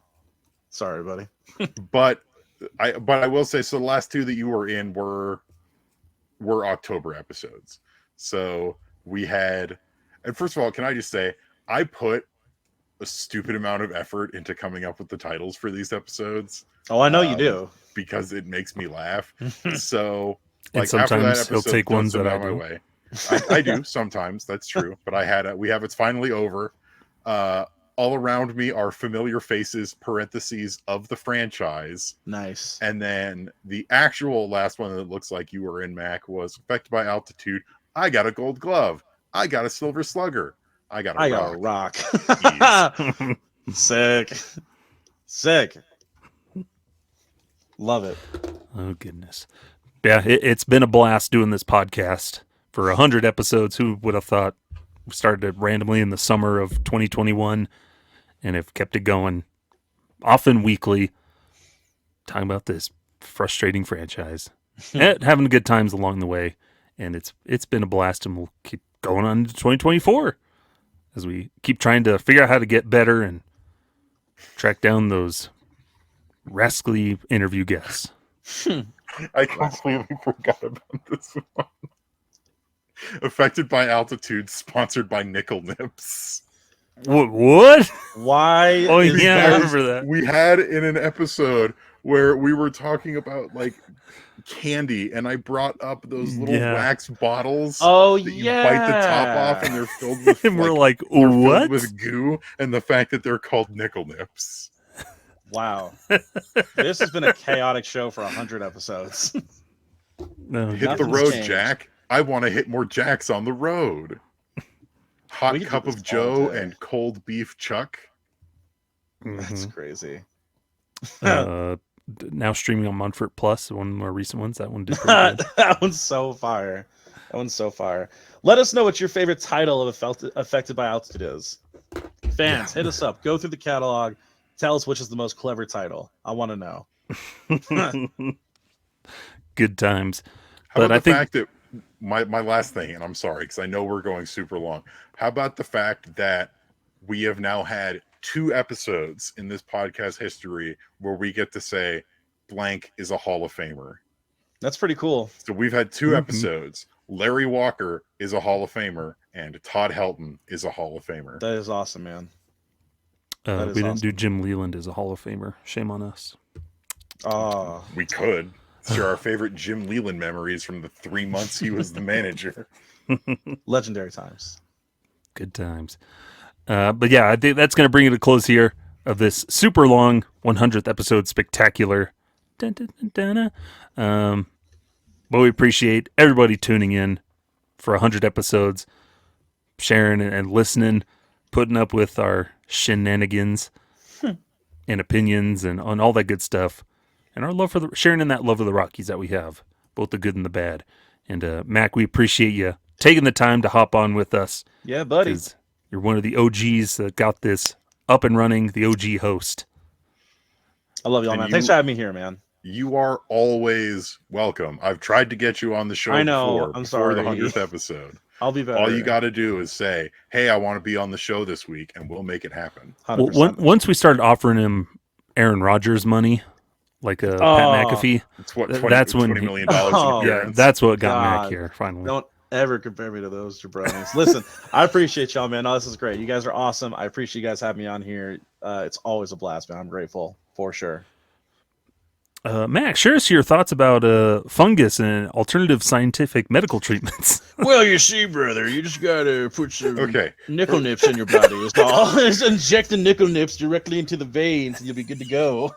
sorry, buddy. But I will say, so the last two that you were in were October episodes. So we had, and first of all, can I just say, I put a stupid amount of effort into coming up with the titles for these episodes. Oh, I know you do. Because it makes me laugh. So, like, sometimes after that episode, he'll take ones that I do. I do sometimes. That's true. But we have It's Finally Over. All around me are familiar faces, parentheses, of the franchise. Nice. And then the actual last one that looks like you were in, Mac, was affected by altitude. I got a gold glove. I got a silver slugger. I got a rock. Sick. Sick. Love it. Oh, goodness. Yeah, it's been a blast doing this podcast for 100 episodes. Who would have thought? We started it randomly in the summer of 2021 and have kept it going often weekly, talking about this frustrating franchise and having good times along the way. And it's been a blast, and we'll keep going on to 2024 as we keep trying to figure out how to get better and track down those rascally interview guests. I completely forgot about this one. Affected by altitude, sponsored by Nickel Nips. What? Why? Oh, yeah, I remember that. We had in an episode where we were talking about like candy, and I brought up those little wax bottles. Oh, that you bite the top off, and they're filled with. And we're like, what? Filled with goo, and the fact that they're called Nickel Nips. Wow, this has been a chaotic show for 100 episodes. No, hit the road, Jack. I want to hit more Jacks on the road. Hot cup of Joe and cold beef Chuck. That's crazy. Now streaming on Munford Plus, one of the more recent ones. That one did pretty good. That one's so fire. That one's so fire. Let us know what your favorite title of Affected by Altitude is. Fans, hit us up. Go through the catalog. Tell us which is the most clever title. I want to know. Good times. How about the fact that my last thing, and I'm sorry because I know we're going super long. How about the fact that we have now had 2 episodes in this podcast history where we get to say blank is a Hall of Famer? That's pretty cool. So we've had 2 episodes. Larry Walker is a Hall of Famer, and Todd Helton is a Hall of Famer. That is awesome, man. We didn't do Jim Leland as a Hall of Famer. Shame on us. Oh, we could. Share our favorite Jim Leland memories from the 3 months he was the manager. Legendary times. Good times. But yeah, I think that's going to bring it to a close here of this super long 100th episode spectacular. But we appreciate everybody tuning in for 100 episodes, sharing and listening, putting up with our shenanigans and opinions and on all that good stuff. And our love for sharing in that love of the Rockies that we have, both the good and the bad. And Mac, we appreciate you taking the time to hop on with us. Yeah, buddy. You're one of the OGs that got this up and running, the OG host. I love y'all, man. Thanks for having me here, man. You are always welcome. I've tried to get you on the show before the 100th episode. I'll be better. All you got to do is say, hey, I want to be on the show this week, and we'll make it happen. Well, once we started offering him Aaron Rodgers money, like Pat McAfee, that's when $20 million. Yeah, that's what got Mac here finally. Don't ever compare me to those jabronis. Listen, I appreciate y'all, man. Oh, this is great. You guys are awesome. I appreciate you guys having me on here. It's always a blast, man. I'm grateful for sure. Mac, share us your thoughts about fungus and alternative scientific medical treatments. Well, you see, brother, you just gotta put some nickel nips in your body. It's all. Just inject the nickel nips directly into the veins, and you'll be good to go.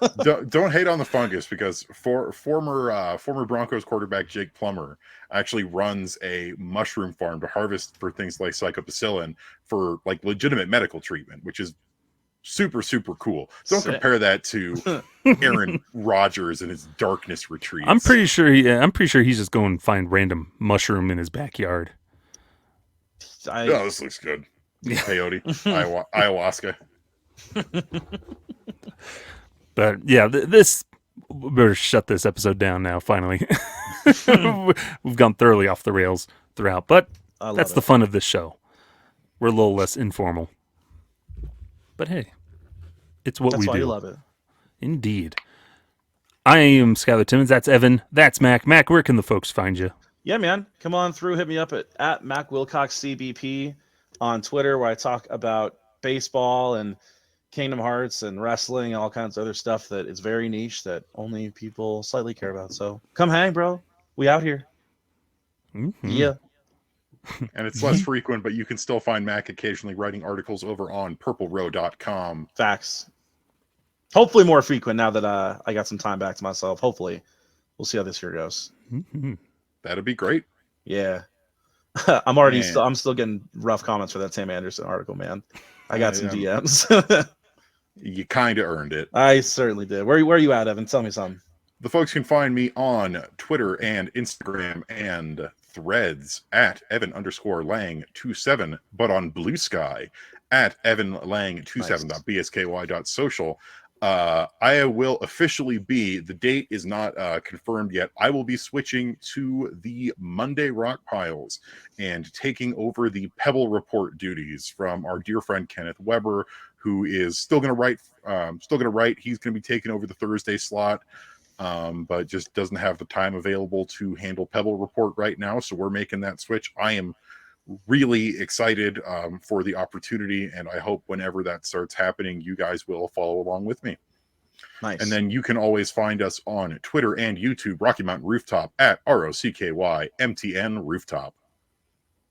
Don't hate on the fungus, because former Broncos quarterback Jake Plummer actually runs a mushroom farm to harvest for things like psychopsilin for like legitimate medical treatment, which is super, super cool. Don't compare that to Aaron Rodgers and his darkness retreats. I'm pretty sure he's just going to find random mushroom in his backyard. This looks good. Peyote, ayahuasca. But yeah, we better shut this episode down now. Finally, we've gone thoroughly off the rails throughout, but that's the fun of this show. We're a little less informal. But hey, it's what we do. That's why you love it. Indeed. I am Skyler Timmons. That's Evan. That's Mac. Mac, where can the folks find you? Yeah, man. Come on through. Hit me up at Mac Wilcox CBP on Twitter, where I talk about baseball and Kingdom Hearts and wrestling and all kinds of other stuff that is very niche that only people slightly care about. So come hang, bro. We out here. Mm-hmm. Yeah. And it's less frequent, but you can still find Mac occasionally writing articles over on purplerow.com. Facts. Hopefully more frequent now that I got some time back to myself. Hopefully. We'll see how this year goes. That'd be great. Yeah. I'm still getting rough comments for that Sam Anderson article, man. I got some DMs. You kind of earned it. I certainly did. Where are you at, Evan? Tell me something. The folks can find me on Twitter and Instagram and Threads at Evan_Lang27, but on Blue Sky at EvanLang27.bsky.social. I will officially be, the date is not confirmed yet, I will be switching to the Monday Rock Piles and taking over the Pebble Report duties from our dear friend Kenneth Weber, who is still going to write. He's going to be taking over the Thursday slot, but just doesn't have the time available to handle Pebble Report right now, so we're making that switch. I am really excited for the opportunity, and I hope whenever that starts happening, you guys will follow along with me. Nice. And then you can always find us on Twitter and YouTube, Rocky Mountain Rooftop at ROCKYMTN Rooftop.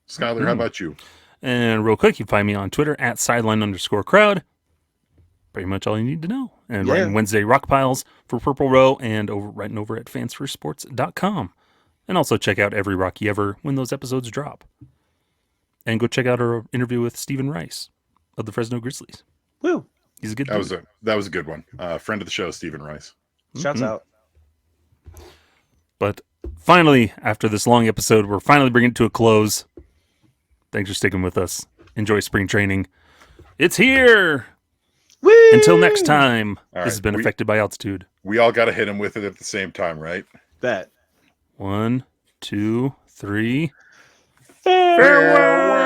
Skyler, how about you? And real quick, you can find me on Twitter at sideline_crowd. Pretty much all you need to know. And writing Wednesday Rock Piles for Purple Row and writing over at fansfirstsports.com. And also check out Every Rocky Ever when those episodes drop. And go check out our interview with Stephen Rice of the Fresno Grizzlies. Woo! He's a good dude. That was a good one. Friend of the show, Stephen Rice. Shouts out. But finally, after this long episode, we're finally bringing it to a close. Thanks for sticking with us. Enjoy spring training. It's here! Whee! Until next time, right, this has been Affected by Altitude. We all got to hit him with it at the same time, right? Bet. 1, 2, 3. Farewell!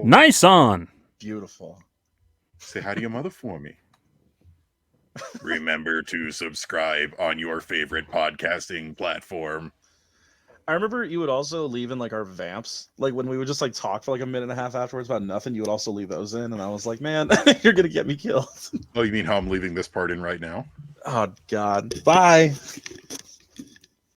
Nice on! Beautiful. Say hi to your mother for me. Remember to subscribe on your favorite podcasting platform. I remember you would also leave in like our vamps, like when we would just like talk for like a minute and a half afterwards about nothing. You would also leave those in, and I was like, man, you're gonna get me killed. Oh, you mean how I'm leaving this part in right now? Oh God. Bye.